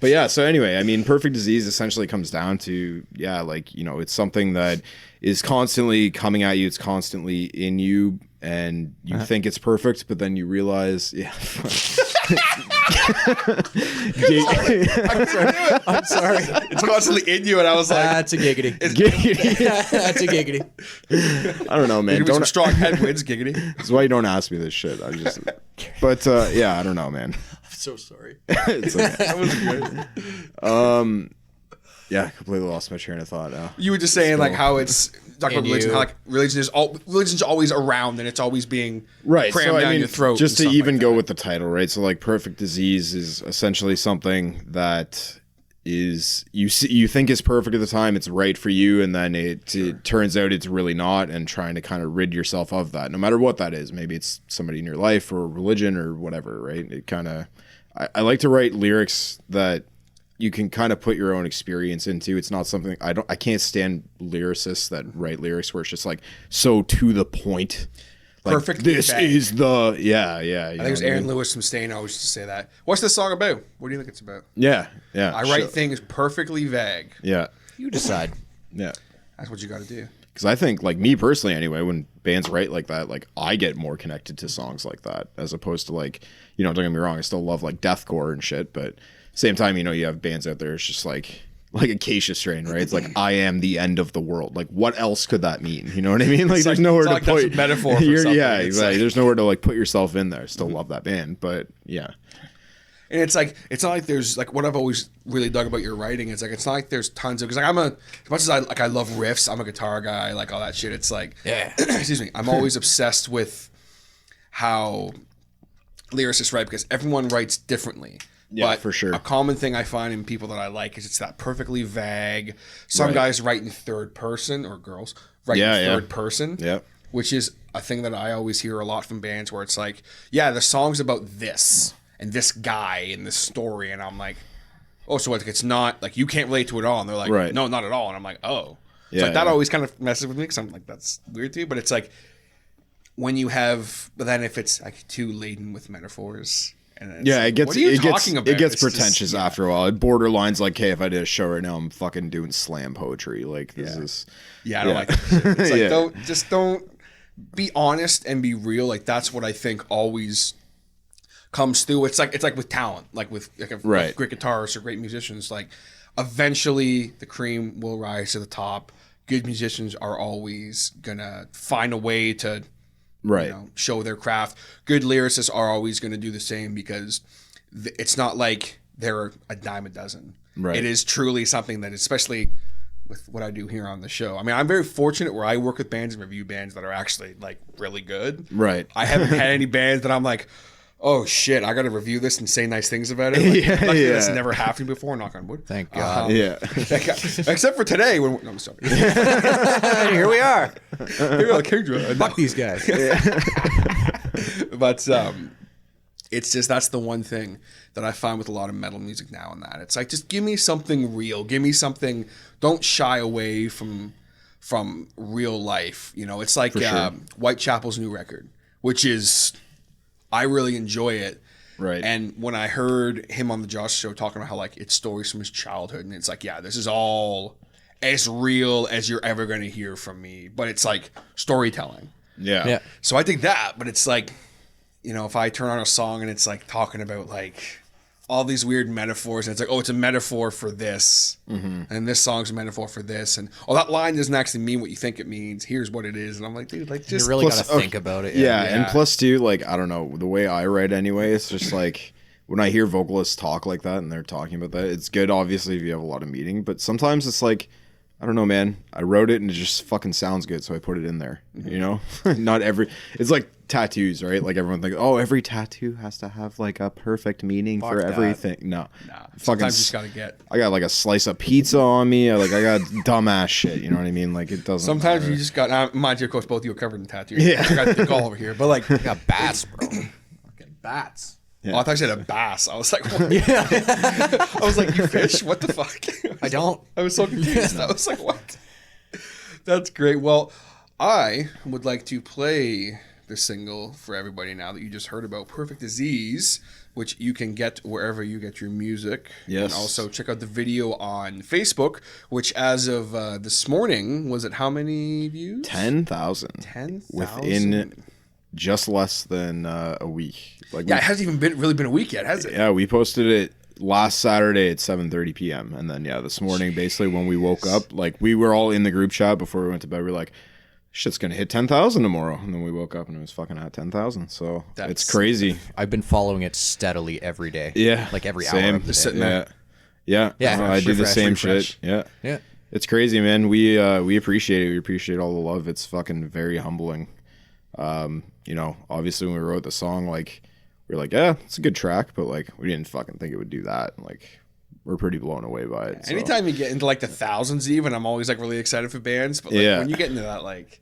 but yeah, so anyway, I mean, Perfect Disease essentially comes down to, it's something that is constantly coming at you. It's constantly in you, and you think it's perfect, but then you realize, I'm sorry. It's constantly in you, and I was like, That's a giggity. That's a giggity. I don't know, man. "Give me some Don't. strong headwinds, giggity." That's why you don't ask me this shit. But yeah, I don't know, man. I'm so sorry. It's okay. That was good. Yeah, completely lost my train of thought now. You were just saying like how it's talking about And religion, you- how like religion's always around and it's always being Right, crammed so I down mean, your throat. just to and stuff even like go that. with the title, right? So like Perfect Disease is essentially something that is you think is perfect at the time, it's right for you, and then it turns out it's really not, and trying to kind of rid yourself of that, no matter what that is. Maybe it's somebody in your life or religion or whatever, right? It kind of I like to write lyrics that you can kind of put your own experience into. It's not something I can't stand lyricists that write lyrics where it's just like so to the point. Like, Perfect. This vague. is the yeah. I think it was Aaron Lewis from Stain always used to say that. What's this song about? What do you think it's about? Yeah. I write things perfectly vague. Yeah. You decide. Yeah. That's what you got to do. Because I think, like me personally, anyway, when bands write like that, like I get more connected to songs like that as opposed to like, don't get me wrong, I still love like deathcore and shit, but same time, you have bands out there. It's just like Acacia Strain, right? It's like I am the end of the world. Like what else could that mean? You know what I mean? Like there's nowhere to it's like put that's a metaphor for something. Yeah, It's exactly. like- There's nowhere to like put yourself in there. Still love that band, but yeah. And it's like it's not like there's like what I've always really dug about your writing. It's like it's not like there's tons of because like as much as I love riffs, I'm a guitar guy, I like all that shit. It's like excuse me, I'm always obsessed with how lyricists write because everyone writes differently. Yeah, but for sure. A common thing I find in people that I like is it's that perfectly vague. Some Right. guys write in third person or girls write Yeah, in yeah. third person. Yeah. Which is a thing that I always hear a lot from bands where it's like, yeah, the song's about this and this guy and this story, and I'm like, oh, so like it's not like you can't relate to it at all, and they're like, Right. no, not at all, and I'm like, oh, Yeah, so like that yeah. always kind of messes with me because I'm like, that's weird too, but it's like, when you have, but then if it's like too laden with metaphors. And it's Yeah, like, it gets what are you it talking gets about? it gets It's just- pretentious after a while. It borderlines like, hey, if I did a show right now, I'm fucking doing slam poetry. Like this is Yeah, I don't like that shit. It's like, Yeah. don't be honest and be real. Like that's what I think always comes through. It's like with talent, like with Right. great guitarists or great musicians. Like eventually the cream will rise to the top. Good musicians are always gonna find a way to right. show their craft. Good lyricists are always going to do the same because it's not like they're a dime a dozen. Right. It is truly something that, especially with what I do here on the show. I mean, I'm very fortunate where I work with bands and review bands that are actually like really good. Right. I haven't had any bands that I'm like, oh shit, I got to review this and say nice things about it. Like, Yeah, luckily yeah. That's never happened before. Knock on wood. Thank God. Yeah. Except for today when no, I'm sorry. Here we are. Here we are, Kingdra. Fuck these guys. But it's just that's the one thing that I find with a lot of metal music now and that it's like just give me something real, give me something. Don't shy away from real life. It's like sure. Whitechapel's new record, which is I really enjoy it. Right. And when I heard him on the Josh show talking about how like it's stories from his childhood, and it's like, yeah, this is all as real as you're ever going to hear from me, but it's like storytelling. Yeah. Yeah. So I think that, but it's like, if I turn on a song and it's like talking about like all these weird metaphors, and it's like, oh, it's a metaphor for this, and this song's a metaphor for this, and that line doesn't actually mean what you think it means. Here's what it is, and I'm like, dude, like just You really Plus- got to think about it. Yeah, Yeah. and plus too, like I don't know, the way I write anyway, it's just like when I hear vocalists talk like that and they're talking about that, it's good obviously if you have a lot of meaning, but sometimes it's like, I don't know, man. I wrote it and it just fucking sounds good, so I put it in there. Not every. It's like tattoos, right? Like everyone thinks, oh, every tattoo has to have like a perfect meaning for that. everything. No, fucking. sometimes you just gotta get. I got like a slice of pizza on me. I got dumbass shit. You know what I mean? Like it doesn't. Sometimes matter. you just got. Mind you, of course, both of you are covered in tattoos. Yeah. I got to think all over here, but like, I got bats, bro. Fucking bats. oh, I thought you said a bass. I was like, what? I was like, you fish? What the fuck? I don't. I was so confused. I was like, what? That's great. Well, I would like to play the single for everybody now that you just heard about, Perfect Disease, which you can get wherever you get your music. Yes. And also check out the video on Facebook, which as of this morning, was it how many views? 10,000 10,000. within just less than a week. Like Yeah, it hasn't even really been a week yet, has it? Yeah, we posted it last Saturday at 7:30 p.m. and then this morning, basically when we woke up, like we were all in the group chat before we went to bed. We were like, shit's gonna hit 10,000 tomorrow, and then we woke up and it was fucking at 10,000. So it's crazy. I've been following it steadily every day. Yeah, Like every same. hour of the Just day. sitting there. Yeah, I do the refresh, same refresh. shit. Yeah, Yeah. it's crazy, man. We appreciate it. We appreciate all the love. It's fucking very humbling. Obviously when we wrote the song, like we were like, yeah, it's a good track, but like we didn't fucking think it would do that. Like we're pretty blown away by it. So. Anytime you get into like the thousands, even, I'm always like really excited for bands. But like when you get into that like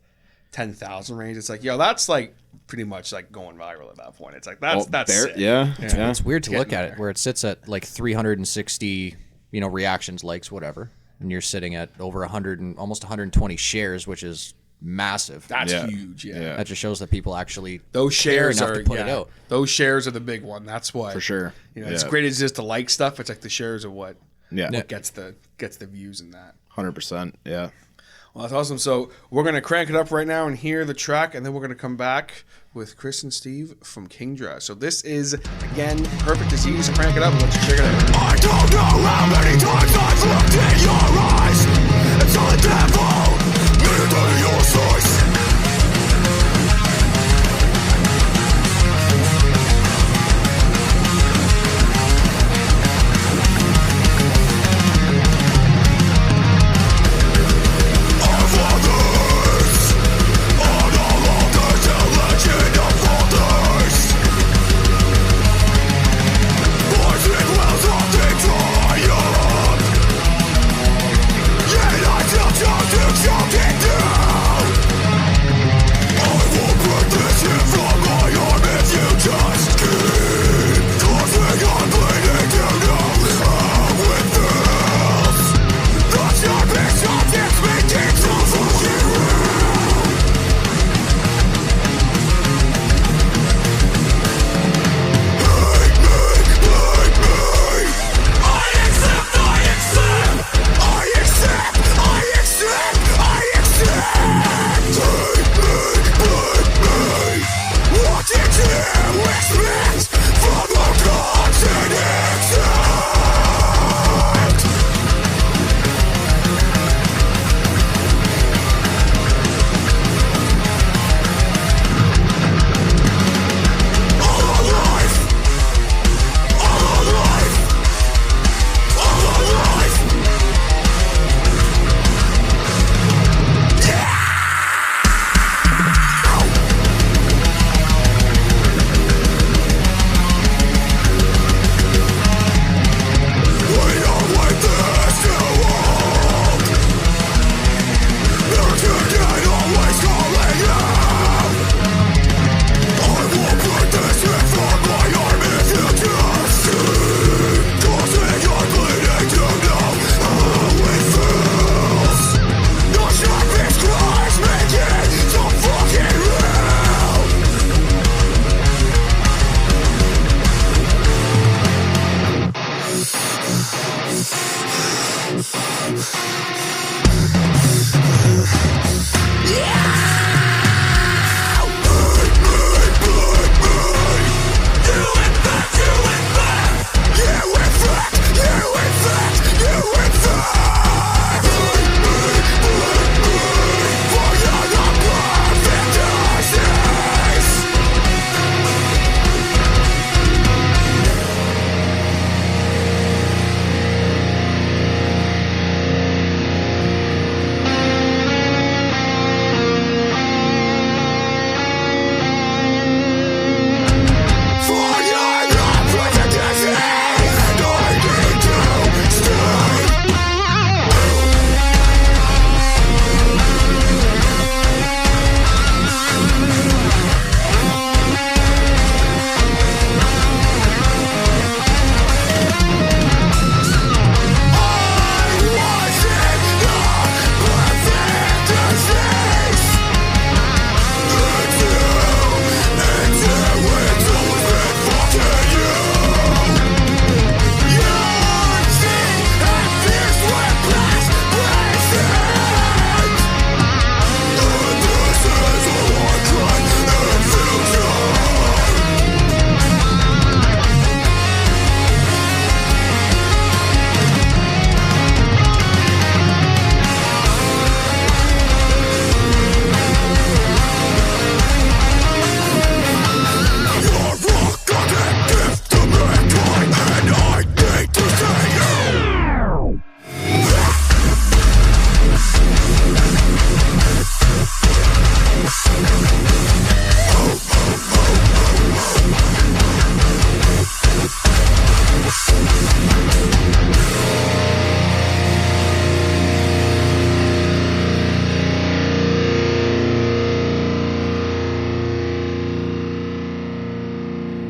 10,000 range, it's like, yo, that's like pretty much like going viral at that point. It's like that's sick. Yeah. It's weird to look Getting at there. it where it sits at like 360, reactions, likes, whatever, and you're sitting at over 100 and almost 120 shares, which is massive. That's Yeah. huge. Yeah. That just shows that people actually Those care shares enough are to put it out. Those shares are the big one. That's what For sure. It's Yeah. great as just to like stuff. It's like the shares are what Yeah. gets the views in that. 100%. Yeah. Well, that's awesome. So we're gonna crank it up right now and hear the track, and then we're gonna come back with Chris and Steve from Kingdra. So this is again Perfect Disease. Crank it up and let's check it out. I don't know how many times I've looked in your eyes. It's all the devil, mirrored under your source. Our fathers, on all altars, a legend of fathers. Poison wells of the triumph. Yet I still choose to choke it down.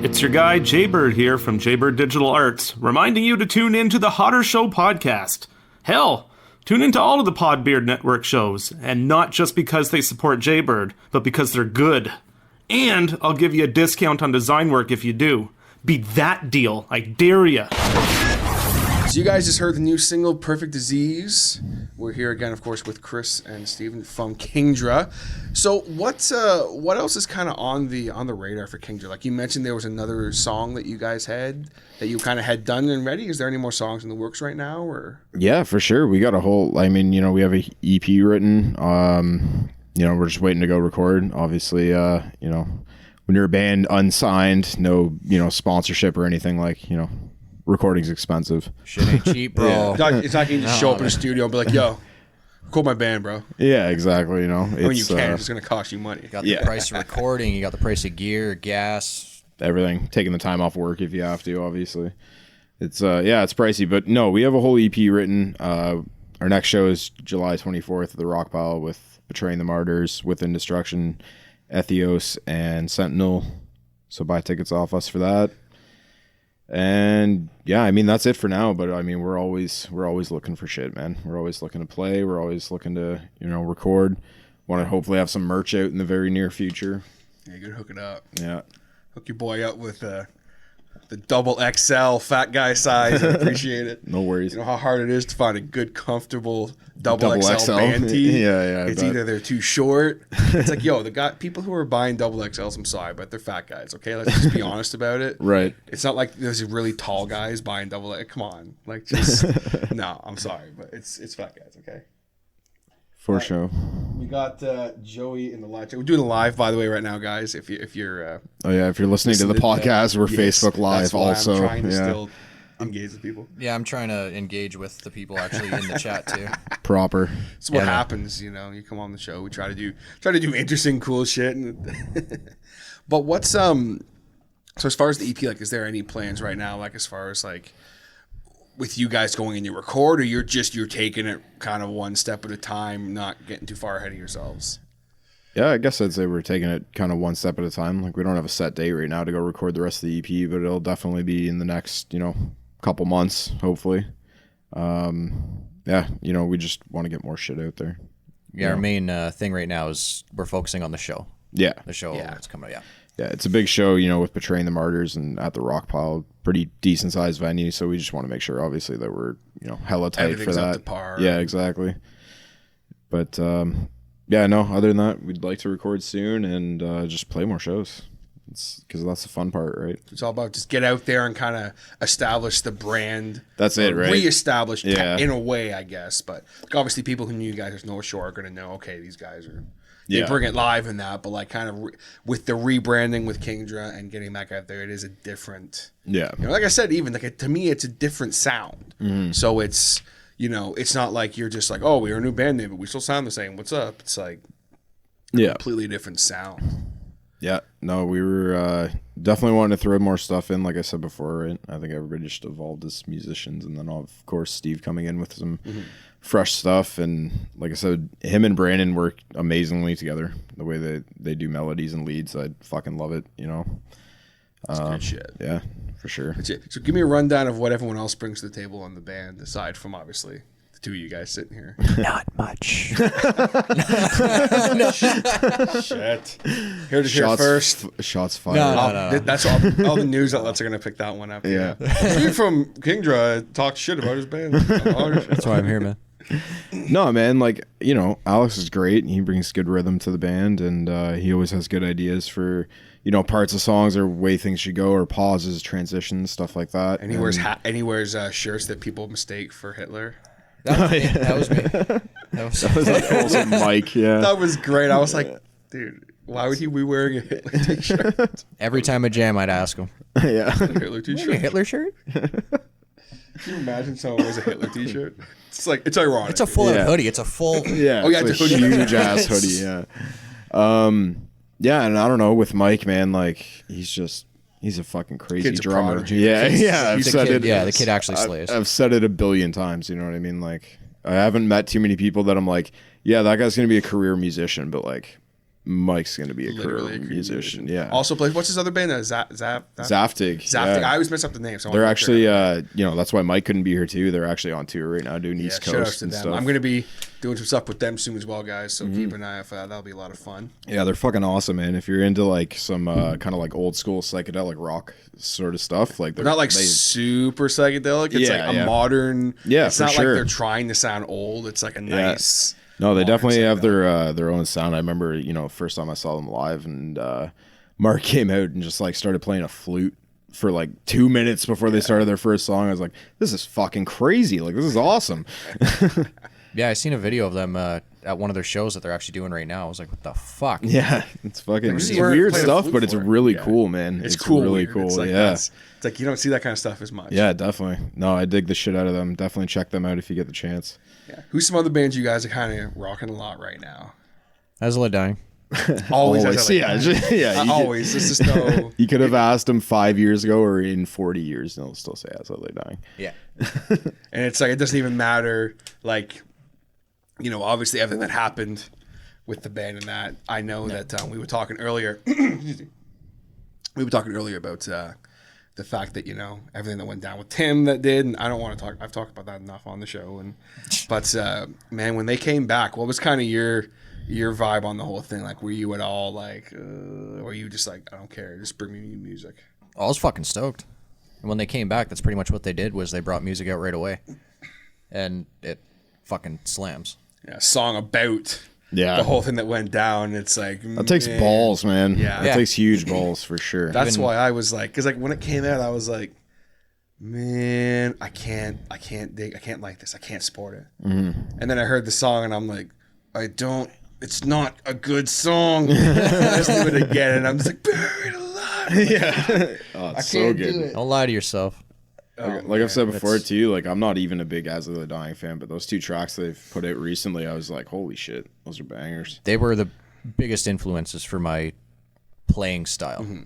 It's your guy Jaybird here from Jaybird Digital Arts, reminding you to tune in to the Hotter Show podcast. Hell, tune into all of the Podbeard Network shows, and not just because they support Jaybird, but because they're good. And I'll give you a discount on design work if you do. Beat that deal, I dare ya. So you guys just heard the new single, Perfect Disease. We're here again, of course, with Chris and Steven from Kingdra. So what else is kind of on the radar for Kingdra? Like you mentioned, there was another song that you guys had that you kind of had done and ready. Is there any more songs in the works right now? Or Yeah, for sure. We got a whole, I mean, we have a EP written. We're just waiting to go record. Obviously, when you're a band unsigned, no, sponsorship or anything, like, recording's expensive. Shit ain't cheap, bro. it's not going to just show up in a studio and be like, yo, record my band, bro. Yeah, exactly. I mean, you can. It's going to cost you money. You got the price of recording. You got the price of gear, gas. Everything. Taking the time off work if you have to, obviously. It's it's pricey. But no, we have a whole EP written. Our next show is July 24th at the Rock Pile with Betraying the Martyrs, Within Destruction, Ethios, and Sentinel. So buy tickets off us for that. And yeah, I mean that's it for now. But I mean we're always looking for shit, man. We're always looking to play. We're always looking to record. Want to hopefully have some merch out in the very near future. Yeah, you're gonna hook it up. Yeah, hook your boy up with the double XL fat guy size. I appreciate it. No worries. You know how hard it is to find a good, comfortable double XL band tee. Yeah. It's either they're too short. It's like, yo, people who are buying double XLs, I'm sorry, but they're fat guys. Okay, let's just be honest about it. Right. It's not like there's really tall guys buying double X. Come on, like just no. I'm sorry, but it's fat guys. Okay. For sure. We got Joey in the live chat. We're doing a live, by the way, right now, guys. If you're if you're listening to the podcast, we're Facebook Live that's why also. I'm trying to still engage with people. Yeah, I'm trying to engage with the people actually in the chat too. Proper. That's what happens, you come on the show. We try to do interesting, cool shit. But what's so as far as the EP, like, is there any plans right now, like as far as like with you guys going in your record, or you're taking it kind of one step at a time, not getting too far ahead of yourselves? Yeah, I guess I'd say we're taking it kind of one step at a time. Like we don't have a set date right now to go record the rest of the EP, but it'll definitely be in the next, couple months, hopefully. We just want to get more shit out there. Yeah, our main thing right now is we're focusing on the show. Yeah. The show that's coming out, Yeah, it's a big show, with Betraying the Martyrs and at the Rock Pile, pretty decent sized venue. So we just want to make sure, obviously, that we're, hella tight for that. Up to par. Yeah, exactly. But other than that, we'd like to record soon and just play more shows. Because that's the fun part, right? It's all about just get out there and kind of establish the brand. That's it, right? Reestablish in a way, I guess. But obviously, people who knew you guys as North Shore are going to know, okay, these guys are. They bring it live in that, but like kind of with the rebranding with Kingdra and getting back out there, it is a different. Yeah. Like I said, even like to me, it's a different sound. Mm-hmm. So it's it's not like you're just like, oh, we're a new band name, but we still sound the same. What's up? It's like completely different sound. Yeah, no, we were definitely wanting to throw more stuff in, like I said before, right? I think everybody just evolved as musicians, and then, of course, Steve coming in with some fresh stuff, and like I said, him and Brandon work amazingly together. The way that they do melodies and leads, I fucking love it, That's good shit. Yeah, for sure. So give me a rundown of what everyone else brings to the table on the band, aside from, obviously, two of you guys sitting here. Not much. Shit. Here to hear first. Shots fired. No. That's all the news outlets are going to pick that one up. Yeah. Steve from Kingdra talks shit about his band. That's why I'm here, man. No, man, like, Alex is great. He brings good rhythm to the band, and he always has good ideas for, parts of songs or way things should go, or pauses, transitions, stuff like that. And he wears shirts that people mistake for Hitler. That was me. That was like also Mike, yeah. That was great. I was like, dude, why would he be wearing a Hitler t-shirt? Every time I jam, I'd ask him. Yeah. A Hitler t-shirt? A Hitler shirt? Can you imagine someone wears a Hitler t-shirt? It's like, it's ironic. It's a full hoodie. It's a full... Yeah, it's a huge ass hoodie, yeah. Yeah, and I don't know, with Mike, man, like, he's a fucking crazy Kid's a drummer. prodigy. Yeah. I've said it. Yeah, the kid actually slays. I've said it a billion times, you know what I mean? Like, I haven't met too many people that I'm like, yeah, that guy's going to be a career musician, but like, Mike's gonna be a Literally career a musician. Yeah. Also plays. What's his other band? Zaftig. Zaftig. Yeah. I always mess up the name. So They're actually, that's why Mike couldn't be here too. They're actually on tour right now, doing East shout outs Coast to and them. stuff. I'm gonna be doing some stuff with them soon as well, guys. So keep an eye out for that. That'll be a lot of fun. Yeah, they're fucking awesome, man. If you're into like some kind of like old school psychedelic rock sort of stuff, like They're not like super psychedelic. It's like a modern. Yeah, it's for not sure. like they're trying to sound old. It's like a nice. No, they modern definitely have psychedelic. their own sound. I remember, first time I saw them live, and Mark came out and just like started playing a flute for like 2 minutes before they started their first song. I was like, this is fucking crazy. Like, this is awesome. Yeah, I seen a video of them at one of their shows that they're actually doing right now. I was like, what the fuck? Yeah, it's fucking It's weird playing a stuff, flute but it's for it. really Yeah. cool, man. It's cool. really weird. cool. It's like yeah. it's like you don't see that kind of stuff as much. Yeah, definitely. No, I dig the shit out of them. Definitely check them out if you get the chance. Yeah. Who's some other bands you guys are kind of rocking a lot right now? Azla Dying. Always. Yeah, yeah. Always. This is no. You could have asked them 5 years ago or in 40 years, and they'll still say that's how they're dying. Yeah. And it's like it doesn't even matter. Like, obviously everything that happened with the band and that. I know that we were talking earlier. We were talking earlier about the fact that everything that went down with Tim that did, and I don't want to talk. I've talked about that enough on the show. But man, when they came back, what was kind of your vibe on the whole thing? Like, were you at all like, or were you just like, I don't care, just bring me new music? I was fucking stoked. And when they came back, that's pretty much what they did was they brought music out right away. And it fucking slams. Yeah, a song about the whole thing that went down. It's like That takes balls, man. Yeah. That takes huge balls for sure. That's why I was like, because like when it came out, I was like, man, I can't like this. I can't support it. Mm-hmm. And then I heard the song, and I'm like, it's not a good song. Let's do it again, and I'm just like, buried alive. Yeah. Oh, it's so good. Don't lie to yourself. Like I've said before too, like I'm not even a big As of the Dying fan, but those 2 tracks they've put out recently, I was like, holy shit, those are bangers. They were the biggest influences for my playing style. Mm-hmm.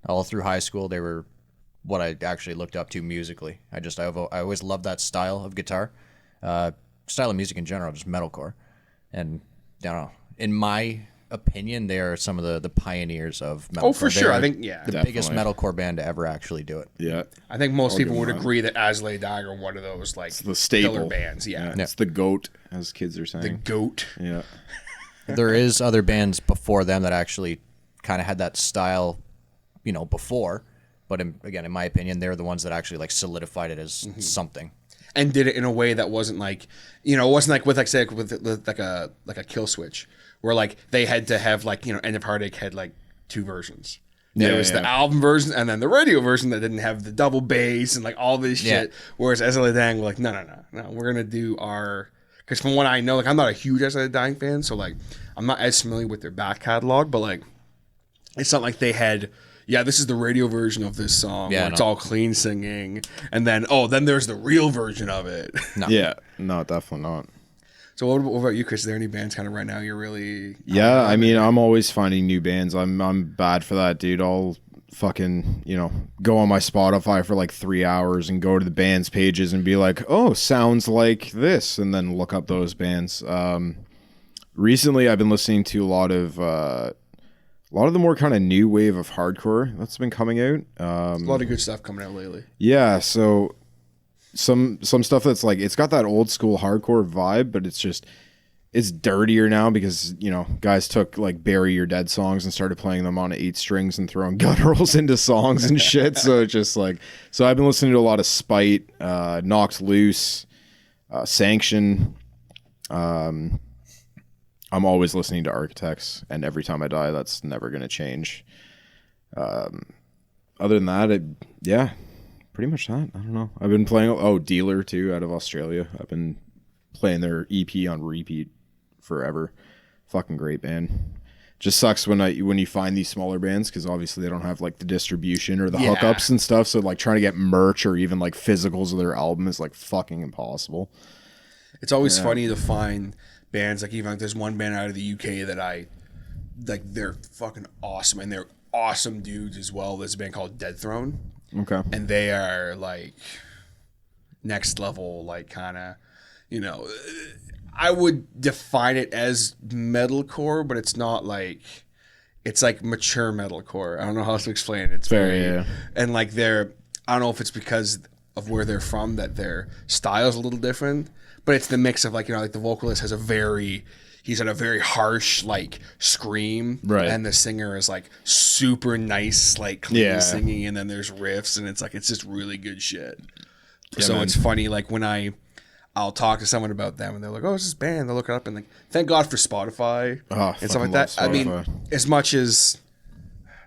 All through high school, they were what I actually looked up to musically. I always loved that style of guitar, style of music in general, just metalcore. And I don't know, in my opinion, they are some of the pioneers of metalcore. Oh, for sure. They're I think the biggest metalcore band to ever actually do it. Yeah. I think most people would give 'em agree that As Lay Dying are one of those like The staple killer bands. Yeah. It's the GOAT, as kids are saying. The goat. Yeah. There is other bands before them that actually kind of had that style, before. But again, in my opinion, they're the ones that actually like solidified it as something. And did it in a way that wasn't like, it wasn't like with like a Kill Switch, where like they had to have like, End of Heartache had like 2 versions. There was the album version and then the radio version that didn't have the double bass and like all this shit. Whereas As Lay Dying were like, no, we're gonna do our, because from what I know, like I'm not a huge As Lay Dying fan, so like I'm not as familiar with their back catalog, but like it's not like they had. Yeah, this is the radio version of this song where it's all clean singing, and then there's the real version of it. No. Yeah. No, definitely not. So what about you, Chris? Are there any bands kind of right now you're really? Yeah, I mean, I'm always finding new bands. I'm bad for that, dude. I'll fucking, go on my Spotify for like 3 hours and go to the band's pages and be like, oh, sounds like this, and then look up those bands. Recently, I've been listening to a lot of the more kind of new wave of hardcore that's been coming out. A lot of good stuff coming out lately. Yeah, so some stuff that's like, it's got that old school hardcore vibe, but it's dirtier now because, guys took like Bury Your Dead songs and started playing them on 8 strings and throwing gutturals into songs and shit. So it's just like, so I've been listening to a lot of Spite, Knocked Loose, Sanction. I'm always listening to Architects, and Every Time I Die, that's never going to change. Other than that, pretty much that. I don't know. I've been playing, Dealer too, out of Australia. I've been playing their EP on repeat forever. Fucking great band. Just sucks when you find these smaller bands, because obviously they don't have like the distribution or the hookups and stuff. So like trying to get merch or even like physicals of their album is like fucking impossible. It's always funny to find bands like, even like there's one band out of the UK that I like. They're fucking awesome, and they're awesome dudes as well. There's a band called Dead Throne. Okay. And they are like next level, like kind of, I would define it as metalcore, but it's not like it's like mature metalcore. I don't know how else to explain it. It's very and like I don't know if it's because of where they're from that their style's a little different, but it's the mix of like, you know, like the vocalist has he's got a very harsh like scream, right? And the singer is like super nice, like clean singing, and then there's riffs, and it's just really good shit. Yeah, so it's funny, like when I'll talk to someone about them, and they're like, "Oh, it's this band." They'll look it up, and like, thank God for Spotify and stuff like that. Spotify. I mean, as much as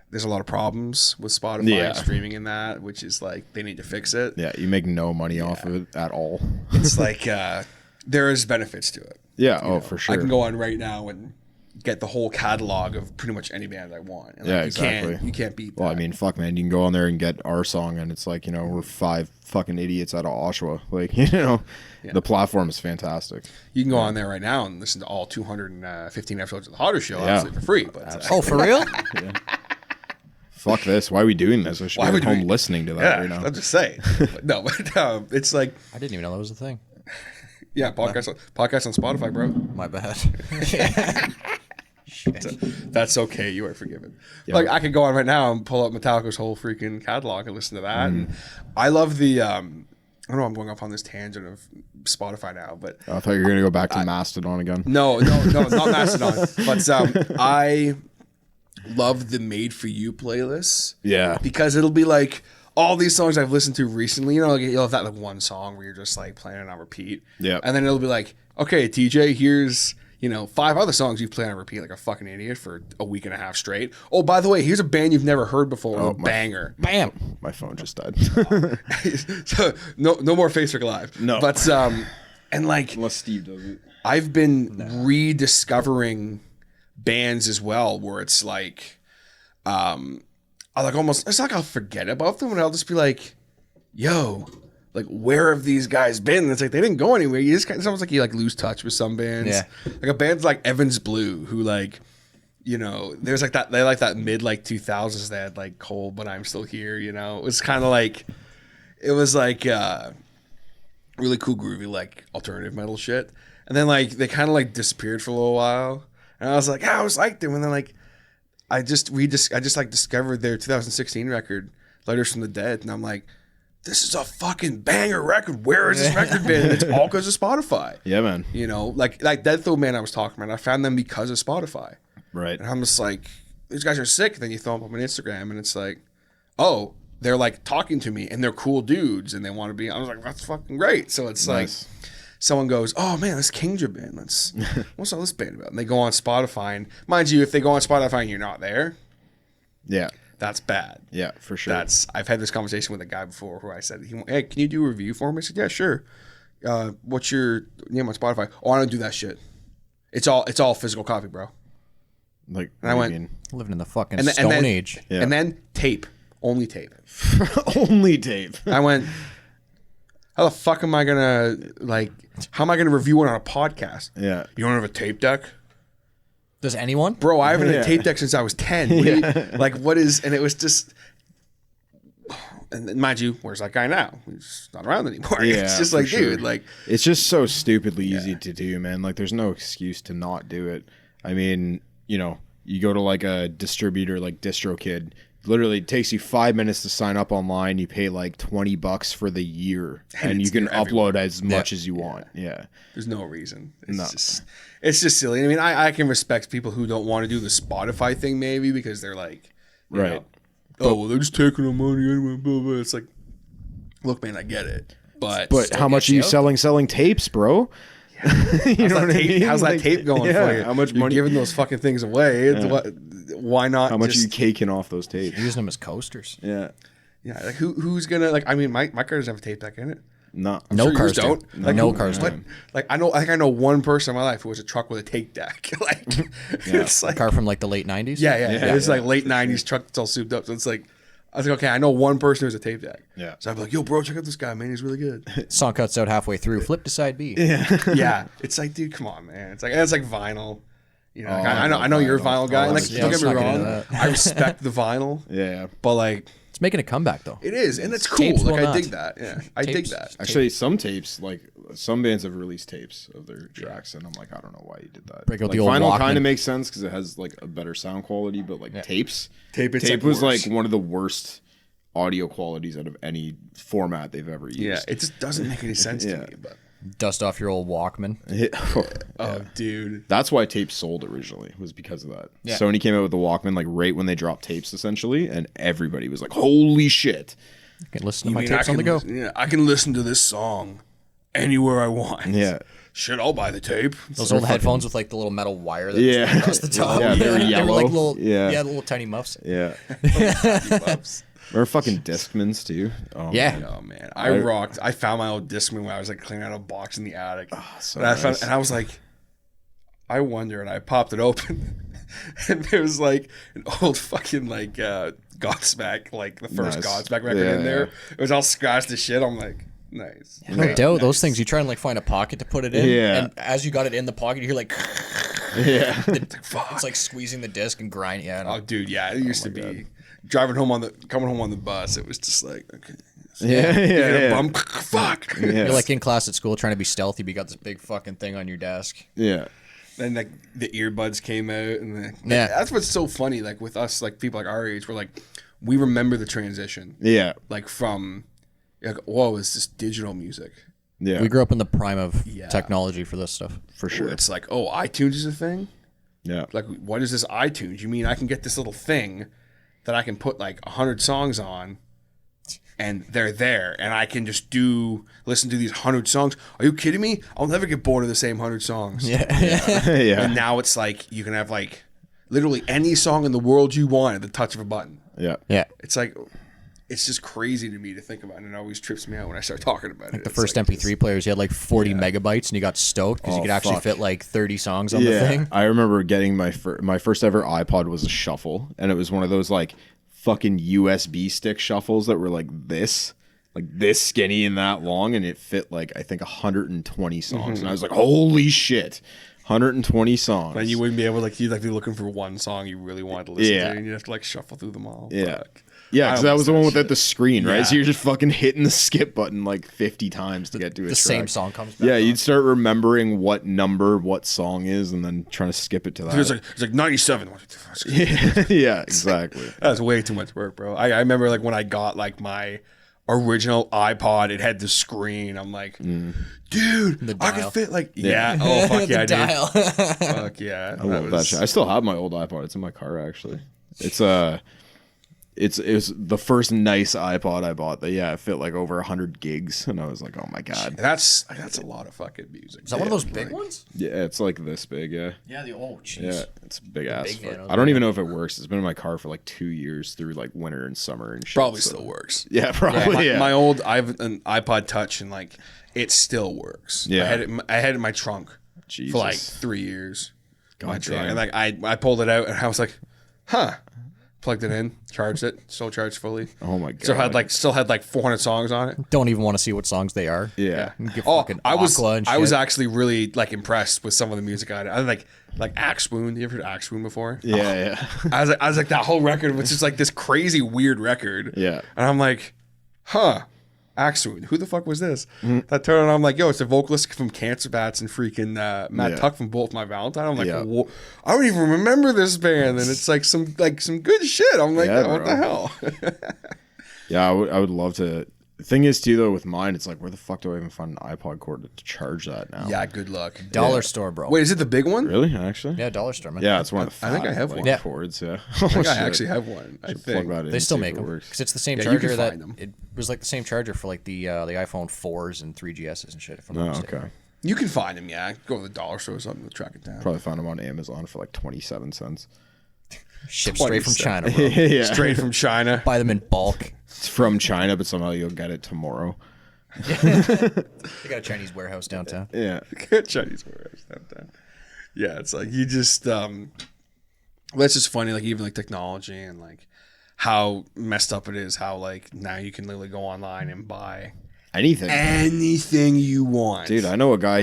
there's a lot of problems with Spotify and streaming and that, which is like they need to fix it. Yeah, you make no money off of it at all. It's like there is benefits to it. Yeah, for sure. I can go on right now and get the whole catalog of pretty much any band I want. And like, exactly. You can't beat that. Well, I mean, fuck, man. You can go on there and get our song, and it's like, you know, we're 5 fucking idiots out of Oshawa. Like, you know, the platform is fantastic. You can go on there right now and listen to all 215 episodes of the Hotter Show, obviously, for free. But, for real? Fuck this. Why are we doing this? I should be at home listening to that right now. I'm just saying. But it's like... I didn't even know that was a thing. Yeah, podcast on Spotify, bro. My bad. That's okay. You are forgiven. Yeah. Like I could go on right now and pull up Metallica's whole freaking catalog and listen to that. And I love the. I don't know. I'm going off on this tangent of Spotify now, but I thought you were gonna go back to Mastodon again. No, not Mastodon. But I love the Made for You playlists. Yeah, because it'll be like all these songs I've listened to recently. You know, like you'll have that like one song where you're just like playing it on repeat. Yeah, and then it'll be like, okay, TJ, here's 5 other songs you've played on repeat like a fucking idiot for a week and a half straight. Oh, by the way, here's a band you've never heard before. Banger. Bam. My phone just died. So, no more Facebook Live. No. But, and like... Unless Steve does it. I've been rediscovering bands as well where it's like... I like almost... It's like I'll forget about them and I'll just be like, yo... Like, where have these guys been? It's like they didn't go anywhere. You just it's almost like you like lose touch with some bands. Yeah. Like a band like Evans Blue, who like, there's like that. They like that mid like 2000s. They had like Cold, But I'm Still Here. It was kind of like, it was like really cool, groovy like alternative metal shit. And then like they kind of like disappeared for a little while. And I was like, I always liked them. And then like, I just like discovered their 2016 record, Letters from the Dead, and I'm like, this is a fucking banger record. Where has this record been? It's all because of Spotify. Yeah, man. Like Dead Throw Man I was talking about, I found them because of Spotify. Right. And I'm just like, these guys are sick. Then you throw them up on Instagram and it's like, oh, they're like talking to me and they're cool dudes and they want to be. I was like, that's fucking great. So it's like, someone goes, oh man, this Kingdra band. What's all this band about? And they go on Spotify. And mind you, if they go on Spotify and you're not there. Yeah. That's bad. Yeah, for sure. I've had this conversation with a guy before where I said, hey, can you do a review for me? I said, yeah, sure. What's your name on Spotify? Oh, I don't do that shit. It's all physical copy, bro. Like, and I went, living in the fucking Stone Age. Yeah. And then tape. Only tape. Only tape. I went, how the fuck am I going to, how am I going to review it on a podcast? Yeah. You don't have a tape deck? Does anyone? Bro, I haven't had a tape deck since I was 10. And it was just, and mind you, where's that guy now? He's not around anymore. Yeah, it's just like, dude, like. It's just so stupidly easy to do, man. Like, there's no excuse to not do it. I mean, you go to like a distributor like DistroKid. Literally, it takes you 5 minutes to sign up online. You pay like $20 for the year, and you can upload as much as you want. Yeah. There's no reason. It's just silly. I mean, I can respect people who don't want to do the Spotify thing, maybe because they're like, right. Well, they're just taking our money anyway. Blah, blah. It's like, look, man, I get it, but how much are you selling tapes, bro? You know what I mean? How's that tape going for you? How much money? You're giving those fucking things away. Why not? How much are you caking off those tapes? You're using them as coasters. Yeah. Yeah. Like who's gonna like? I mean, my car doesn't have a tape deck in it. No. No cars don't. Like, no cars don't. Like I think I know one person in my life who has a truck with a tape deck. Like it's like a car from like the late 90s. Yeah. It's like late 90s truck that's all souped up. So it's like. I was like, okay, I know one person who has a tape deck. Yeah. So I'd be like, yo, bro, check out this guy, man. He's really good. Song cuts out halfway through. Flip to side B. Yeah. It's like, dude, come on, man. It's like vinyl. I know you're a vinyl guy. Like, don't get me wrong. I respect the vinyl. Yeah. But like, It's making a comeback though. It is, and it's cool. Tapes Like will I dig not. that. Yeah, I dig Tapes- that. Actually, some tapes, like some bands have released tapes of their tracks, and I'm like, I don't know why you did that. Break out like, the old vinyl Walkman. kind of makes sense because it has like a better sound quality, but like tapes, Tape was worse. like one of the worst audio qualities out of any format they've ever used. Yeah, it just doesn't make any sense to me. But Dust off your old Walkman. oh, dude, That's why tapes sold originally, was because of that. Yeah. Sony came out with the Walkman like right when they dropped tapes, essentially, and everybody was like, "Holy shit!" I can listen to my I tapes can, on the go. Yeah, I can listen to this song anywhere I want. Yeah. Shit, I'll buy the tape. Those old headphones with like the little metal wire that Yeah. was across the top. Yeah, they were They were yellow. like little, Yeah. little tiny muffs. Yeah. Or fucking Discmans too. Oh, Yeah. Oh man, I rocked. I found my old Discman when I was like cleaning out a box in the attic, so and I found, nice. and I was like, I wonder, and I popped it open, and there was like an old fucking like Godsmack, like the first Nice. Godsmack record Yeah, in there. yeah. It was all scratched to shit. I'm like, nice. No doubt. Those things, you try and like find a pocket to put it in. Yeah. And as you got it in the pocket, you hear like, Yeah. it's like squeezing the disc and grind. Yeah. Oh, dude, yeah, it used to be coming home on the bus. It was just like, okay, Yeah. Yeah. bum, fuck. Yeah. You're like in class at school trying to be stealthy, but you got this big fucking thing on your desk. Yeah. Then like the earbuds came out, and Yeah. that's what's so funny. Like with us, like people like our age, we're like, we remember the transition, Yeah. like from, like, whoa, it's just digital music. Yeah. We grew up in the prime of Yeah. technology for this stuff. for sure. It's like, oh, iTunes is a thing. Yeah. Like, what is this iTunes? You mean I can get this little thing that I can put like 100 songs on, and they're there, and I can just listen to these 100 songs? Are you kidding me? I'll never get bored of the same 100 songs. Yeah. Yeah. And now it's like you can have like literally any song in the world you want at the touch of a button. Yeah. Yeah. It's like, it's just crazy to me to think about, and it always trips me out when I start talking about it. The It's first like, MP3 players, you had like 40 megabytes, and you got stoked because you Oh, could actually fuck. fit like 30 songs on the thing. I remember getting my first ever iPod was a shuffle, and it was one of those like fucking USB stick shuffles that were like this skinny and that long, and it fit like I think 120 songs, and I was like, holy shit, 120 songs. And you wouldn't be able, like, you'd like be looking for one song you really wanted to listen Yeah. to, and you'd have to like shuffle through them all. Yeah. Fuck. Yeah, I because that almost was the did one that without shit. the screen, right? Yeah. So you're just fucking hitting the skip button like 50 times to get to a The track. same song comes back. Yeah, on. you'd start remembering what number what song is, and then trying to skip it to that. It's like 97. Yeah, exactly. That's way too much work, bro. I remember like when I got like my original iPod, it had the screen. I'm like, dude, I dial. can fit like, yeah. Oh, fuck yeah, the dial. dude. Fuck yeah. I love that shit. I still have my old iPod. It's in my car actually. It was the first nice iPod I bought. That it fit like over 100 gigs, and I was like, oh my god. That's a lot of fucking music. Is that one of those big ones? Yeah, it's like this big. Yeah, Yeah, jeez. yeah, it's big ass. big nanos, I don't even know if it works. It's been in my car for like 2 years through like winter and summer and shit. Probably so- still works. Yeah, probably. My old, I have an iPod Touch, and like it still works. Yeah. I had it in my trunk for like Jesus. 3 years. My God trunk. damn. And like I pulled it out, and I was like, huh. Plugged it in, charged it, still charged fully. Oh my god. Still had like 400 songs on it. Don't even want to see what songs they are. Yeah. Give Oh, fucking I was Aqua and I was shit. actually really like impressed with some of the music I had. I like Axe Wound. You ever heard Axe Wound before? Yeah, yeah. I was like that whole record was just like this crazy weird record. Yeah. And I'm like, huh, Axe Wound. Who the fuck was this? That turned on. I'm like, yo, it's the vocalist from Cancer Bats and freaking Matt Yeah. Tuck from Both My Valentine. I'm like, Yeah. whoa, I don't even remember this band, and it's like some good shit. I'm like, Yeah, what bro. the hell? Yeah, I would love to. The thing is, too, though, with mine, it's like, where the fuck do I even find an iPod cord to charge that now? Yeah, good luck. Dollar store, bro. Wait, is it the big one? Really? Actually? Yeah, dollar store, man. Yeah, it's one of the I think I fat, have like, one. Yeah. cords, yeah. I think I actually have one. I Plug think. that in, They still see if make it them works. because it's the same Yeah, you charger can that find 'em. it was like the same charger for like the iPhone 4s and 3GSs and shit. If I'm not Oh, mistaken. okay. You can find them, yeah. Go to the dollar store or something to track it down. Probably found them on Amazon for like 27 cents. Shipped straight from 27. China, bro. Yeah. Straight from China. Buy them in bulk. It's from China, but somehow you'll get it tomorrow. They got a Chinese warehouse downtown. Yeah. Chinese warehouse downtown. Yeah, it's like you just that's just funny, like even like technology and like how messed up it is, how like now you can literally go online and buy Anything. anything you want. Dude, I know a guy,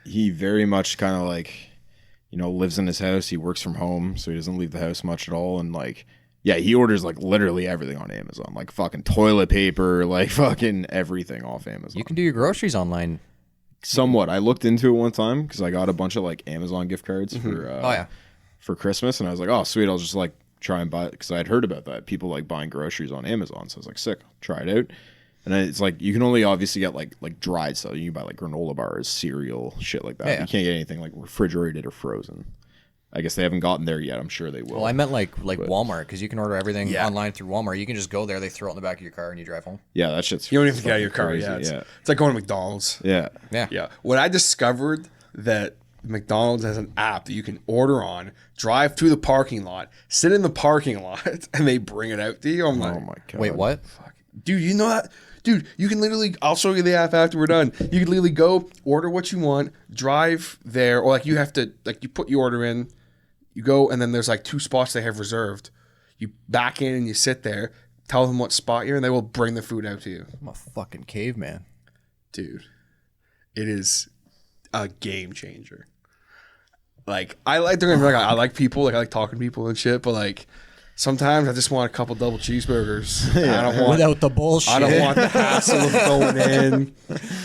he very much kind of like, lives in his house. He works from home, so he doesn't leave the house much at all. And like, Yeah, he orders like literally everything on Amazon, like fucking toilet paper, like fucking everything off Amazon. You can do your groceries online. Somewhat. I looked into it one time because I got a bunch of like Amazon gift cards for Christmas, and I was like, oh sweet, I'll just like try and buy it because I had heard about that, people like buying groceries on Amazon. So I was like, sick, try it out. And then it's like you can only obviously get like dried stuff. You can buy like granola bars, cereal, shit like that. Yeah. You can't get anything like refrigerated or frozen. I guess they haven't gotten there yet. I'm sure they will. Well, I meant like Walmart, because you can order everything online through Walmart. You can just go there, they throw it in the back of your car, and you drive home. Yeah, that shit's. You don't even get out of your car. crazy. Yeah, it's like going to McDonald's. Yeah. Yeah. When I discovered that McDonald's has an app that you can order on, drive to the parking lot, sit in the parking lot, and they bring it out to you. I'm like, Oh my god. Wait, what? dude, you know that? Dude, you can literally, I'll show you the app after we're done. You can literally go order what you want, drive there, or like you have to, like you put your order in, you go, and then there's like 2 spots they have reserved. You back in and you sit there, tell them what spot you're in, they will bring the food out to you. I'm a fucking caveman. Dude, it is a game changer. Like, I like, don't get me wrong, I like people, like I like talking to people and shit, but like, sometimes I just want a couple double cheeseburgers. I don't want, Without the bullshit. I don't want the hassle of going in,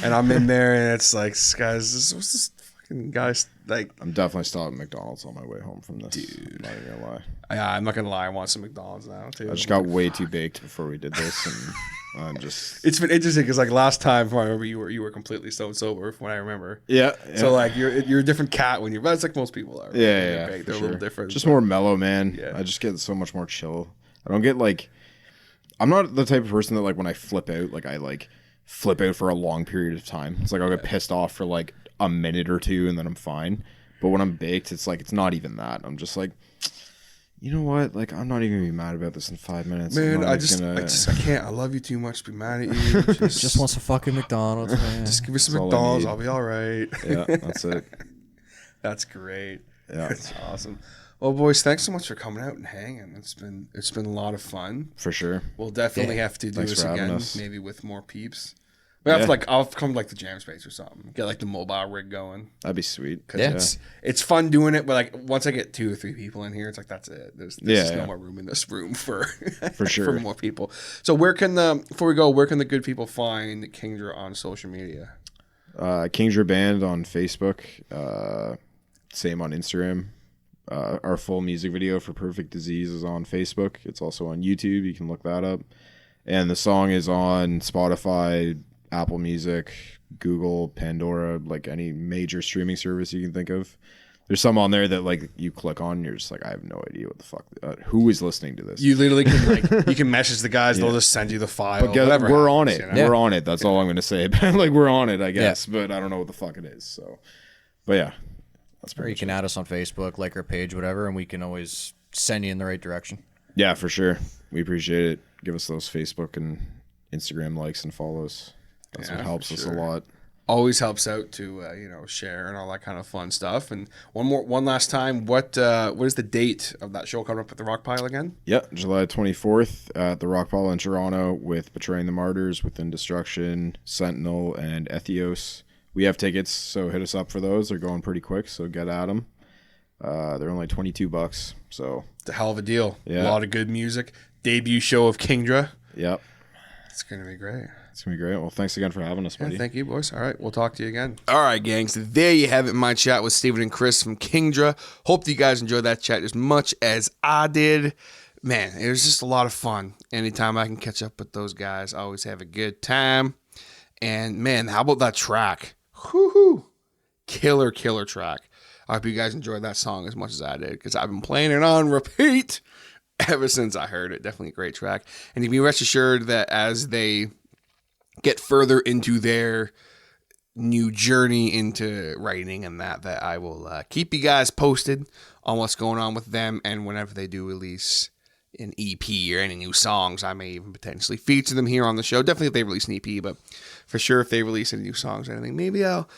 and I'm in there, and it's like, guys, what's this fucking guys like? I'm definitely stopping at McDonald's on my way home from this. Dude, I'm not even gonna lie. I'm not gonna lie, I want some McDonald's now too. I just got way too baked before we did this, and I'm just. It's been interesting because like last time, I remember you were completely stone sober from what I remember. Yeah. So like you're a different cat when you're. That's like most people are. Yeah. They're For a sure. little different. Just more mellow, man. Yeah. I just get so much more chill. I don't get like. I'm not the type of person that like when I flip out, like I like flip out for a long period of time. It's like I'll get pissed off for like a minute or two and then I'm fine. But when I'm baked, it's like it's not even that. I'm just like, you know what? Like I'm not even gonna be mad about this in 5 minutes. Man, I can't. I love you too much to be mad at you. Just want some fucking McDonald's, man. Just give me some That's all I McDonald's. need. I'll be all right. Yeah, that's it. That's great. Yeah. That's awesome. Well, boys, thanks so much for coming out and hanging. It's been a lot of fun. For sure. We'll definitely have to do Thanks this for having again, us. maybe with more peeps. We have to like I'll come to like the jam space or something. Get like the mobile rig going. That'd be sweet. Cause it's fun doing it, but like once I get 2 or 3 people in here, it's like that's it. There's no more room in this room for sure. for more people. So where can before we go, where can the good people find Kingdra on social media? Kingdra Band on Facebook. Same on Instagram. Our full music video for Perfect Disease is on Facebook. It's also on YouTube. You can look that up. And the song is on Spotify, Apple Music, Google, Pandora, like any major streaming service you can think of. There's some on there that like you click on and you're just like, I have no idea what the fuck. Who is listening to this? You literally can like you can message the guys. They'll just send you the file. But whatever we're on it. happens, you know? We're on it. That's all I'm going to say. Like we're on it, I guess. But I don't know what the fuck it is. So, but yeah, that's Or pretty you can add us on Facebook, like our page, whatever, and we can always send you in the right direction. Yeah, for sure. We appreciate it. Give us those Facebook and Instagram likes and follows. That's what helps us a lot. Always helps out to share and all that kind of fun stuff. And one last time, what is the date of that show coming up at the Rock Pile again? Yeah, July 24th at the Rock Pile in Toronto with Betraying the Martyrs, Within Destruction, Sentinel, and Ethios. We have tickets, so hit us up for those. They're going pretty quick, so get at them. They're only $22, so It's a hell of a deal. Yeah. A lot of good music. Debut show of Kingdra. yep, It's gonna be great. it's gonna be great. Well, thanks again for having us, buddy. Yeah, thank you, boys. All right, we'll talk to you again. All right, gangs. There you have it. My chat with Steven and Chris from Kingdra. Hope you guys enjoyed that chat as much as I did. Man, it was just a lot of fun. Anytime I can catch up with those guys, I always have a good time. And man, how about that track? Whoo-hoo. Killer track. I hope you guys enjoyed that song as much as I did because I've been playing it on repeat ever since I heard it. Definitely a great track. And you can be rest assured that as they get further into their new journey into writing and that I will keep you guys posted on what's going on with them. And whenever they do release an EP or any new songs, I may even potentially feature them here on the show. Definitely if they release an EP, but for sure if they release any new songs or anything, maybe I'll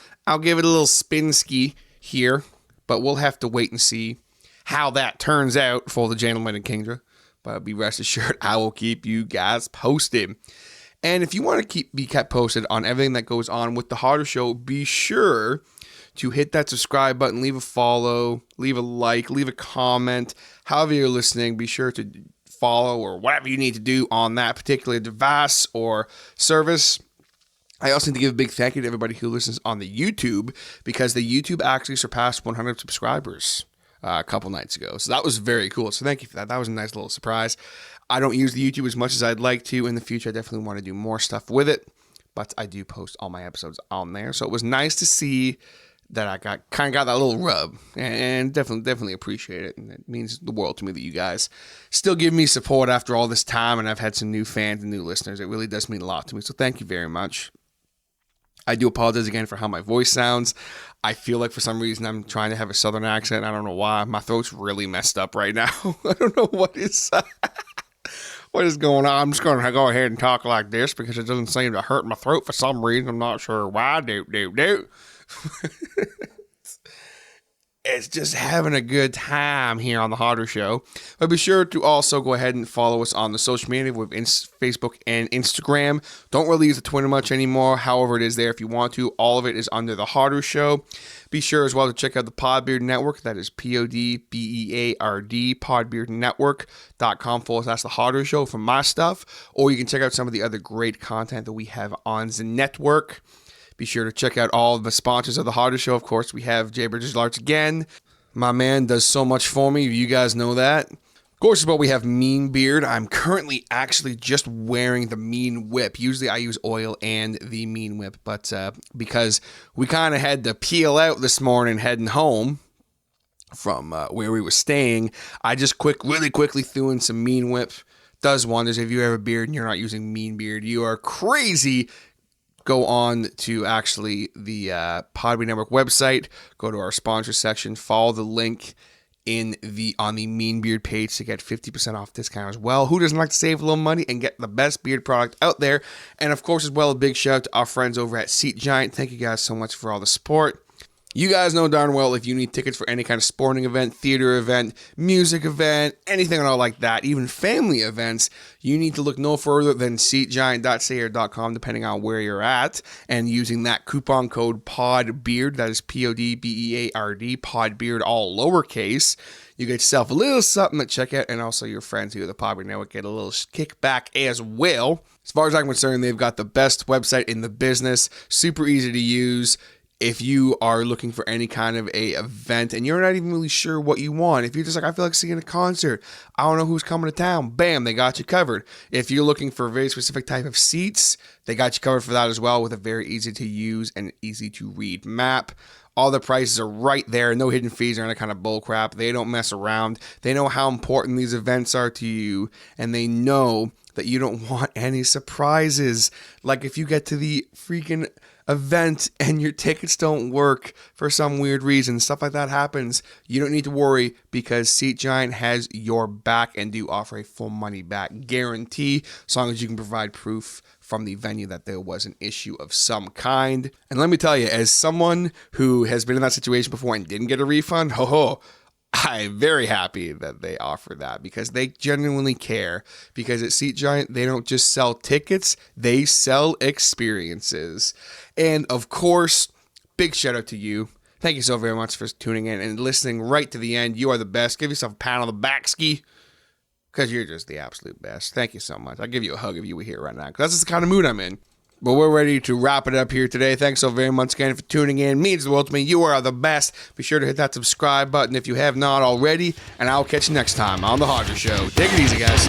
give it a little spin ski here. But we'll have to wait and see how that turns out for the gentleman in Kingdra. But be rest assured, I will keep you guys posted. And if you want to be kept posted on everything that goes on with the Harder Show, be sure to hit that subscribe button, leave a follow, leave a like, leave a comment. However you're listening, be sure to follow or whatever you need to do on that particular device or service. I also need to give a big thank you to everybody who listens on the YouTube, because the YouTube actually surpassed 100 subscribers a couple nights ago. So that was very cool. So thank you for that. That was a nice little surprise. I don't use the YouTube as much as I'd like to. In the future, I definitely want to do more stuff with it, but I do post all my episodes on there. So it was nice to see that I got that little rub, and definitely appreciate it. And it means the world to me that you guys still give me support after all this time, and I've had some new fans and new listeners. It really does mean a lot to me. So thank you very much. I do apologize again for how my voice sounds. I feel like for some reason I'm trying to have a southern accent. I don't know why. My throat's really messed up right now. I don't know what is going on. I'm just going to go ahead and talk like this because it doesn't seem to hurt my throat for some reason. I'm not sure why. It's just having a good time here on the Harder Show. But be sure to also go ahead and follow us on the social media with Facebook and Instagram. Don't really use the Twitter much anymore. However, it is there if you want to. All of it is under the Harder Show. Be sure as well to check out the Podbeard Network. That is PODBEARD, podbeardnetwork.com/the Harder Show for my stuff. Or you can check out some of the other great content that we have on the network. Be sure to check out all of the sponsors of the Harder Show. Of course, we have Jaybird Digital Arts again. My man does so much for me. You guys know that. Of course, as well, we have Mean Beard. I'm currently actually just wearing the Mean Whip. Usually I use oil and the Mean Whip, but because we kind of had to peel out this morning heading home from where we were staying, I just really quickly threw in some Mean Whip. Does wonders. If you have a beard and you're not using Mean Beard, you are crazy. Go on to actually the Podbeard Network website, go to our sponsor section, follow the link on the Mean Beard page to get 50% off discount as well. Who doesn't like to save a little money and get the best beard product out there? And of course, as well, a big shout out to our friends over at Seat Giant. Thank you guys so much for all the support. You guys know darn well if you need tickets for any kind of sporting event, theater event, music event, anything at all like that, even family events, you need to look no further than seatgiant.com, depending on where you're at, and using that coupon code PODBEARD, that is PODBEARD, PODBEARD, all lowercase. You get yourself a little something at checkout, and also your friends here at the Podbeard Network get a little kickback as well. As far as I'm concerned, they've got the best website in the business, super easy to use. If you are looking for any kind of a event and you're not even really sure what you want, if you're just like, I feel like seeing a concert, I don't know who's coming to town, bam, they got you covered. If you're looking for a very specific type of seats, they got you covered for that as well with a very easy to use and easy to read map. All the prices are right there, no hidden fees or any kind of bull crap. They don't mess around. They know how important these events are to you, and they know that you don't want any surprises. Like if you get to the freaking event and your tickets don't work for some weird reason, stuff like that happens, you don't need to worry because Seat Giant has your back and do offer a full money back guarantee as long as you can provide proof from the venue that there was an issue of some kind. And let me tell you, as someone who has been in that situation before and didn't get a refund, I'm very happy that they offer that because they genuinely care. Because at Seat Giant, they don't just sell tickets, they sell experiences. And of course, big shout out to you. Thank you so very much for tuning in and listening right to the end. You are the best. Give yourself a pat on the back, ski, because you're just the absolute best. Thank you so much. I'll give you a hug if you were here right now, because that's just the kind of mood I'm in. But we're ready to wrap it up here today. Thanks so very much again for tuning in. It means the world to me. You are the best. Be sure to hit that subscribe button if you have not already. And I'll catch you next time on The Harder Show. Take it easy, guys.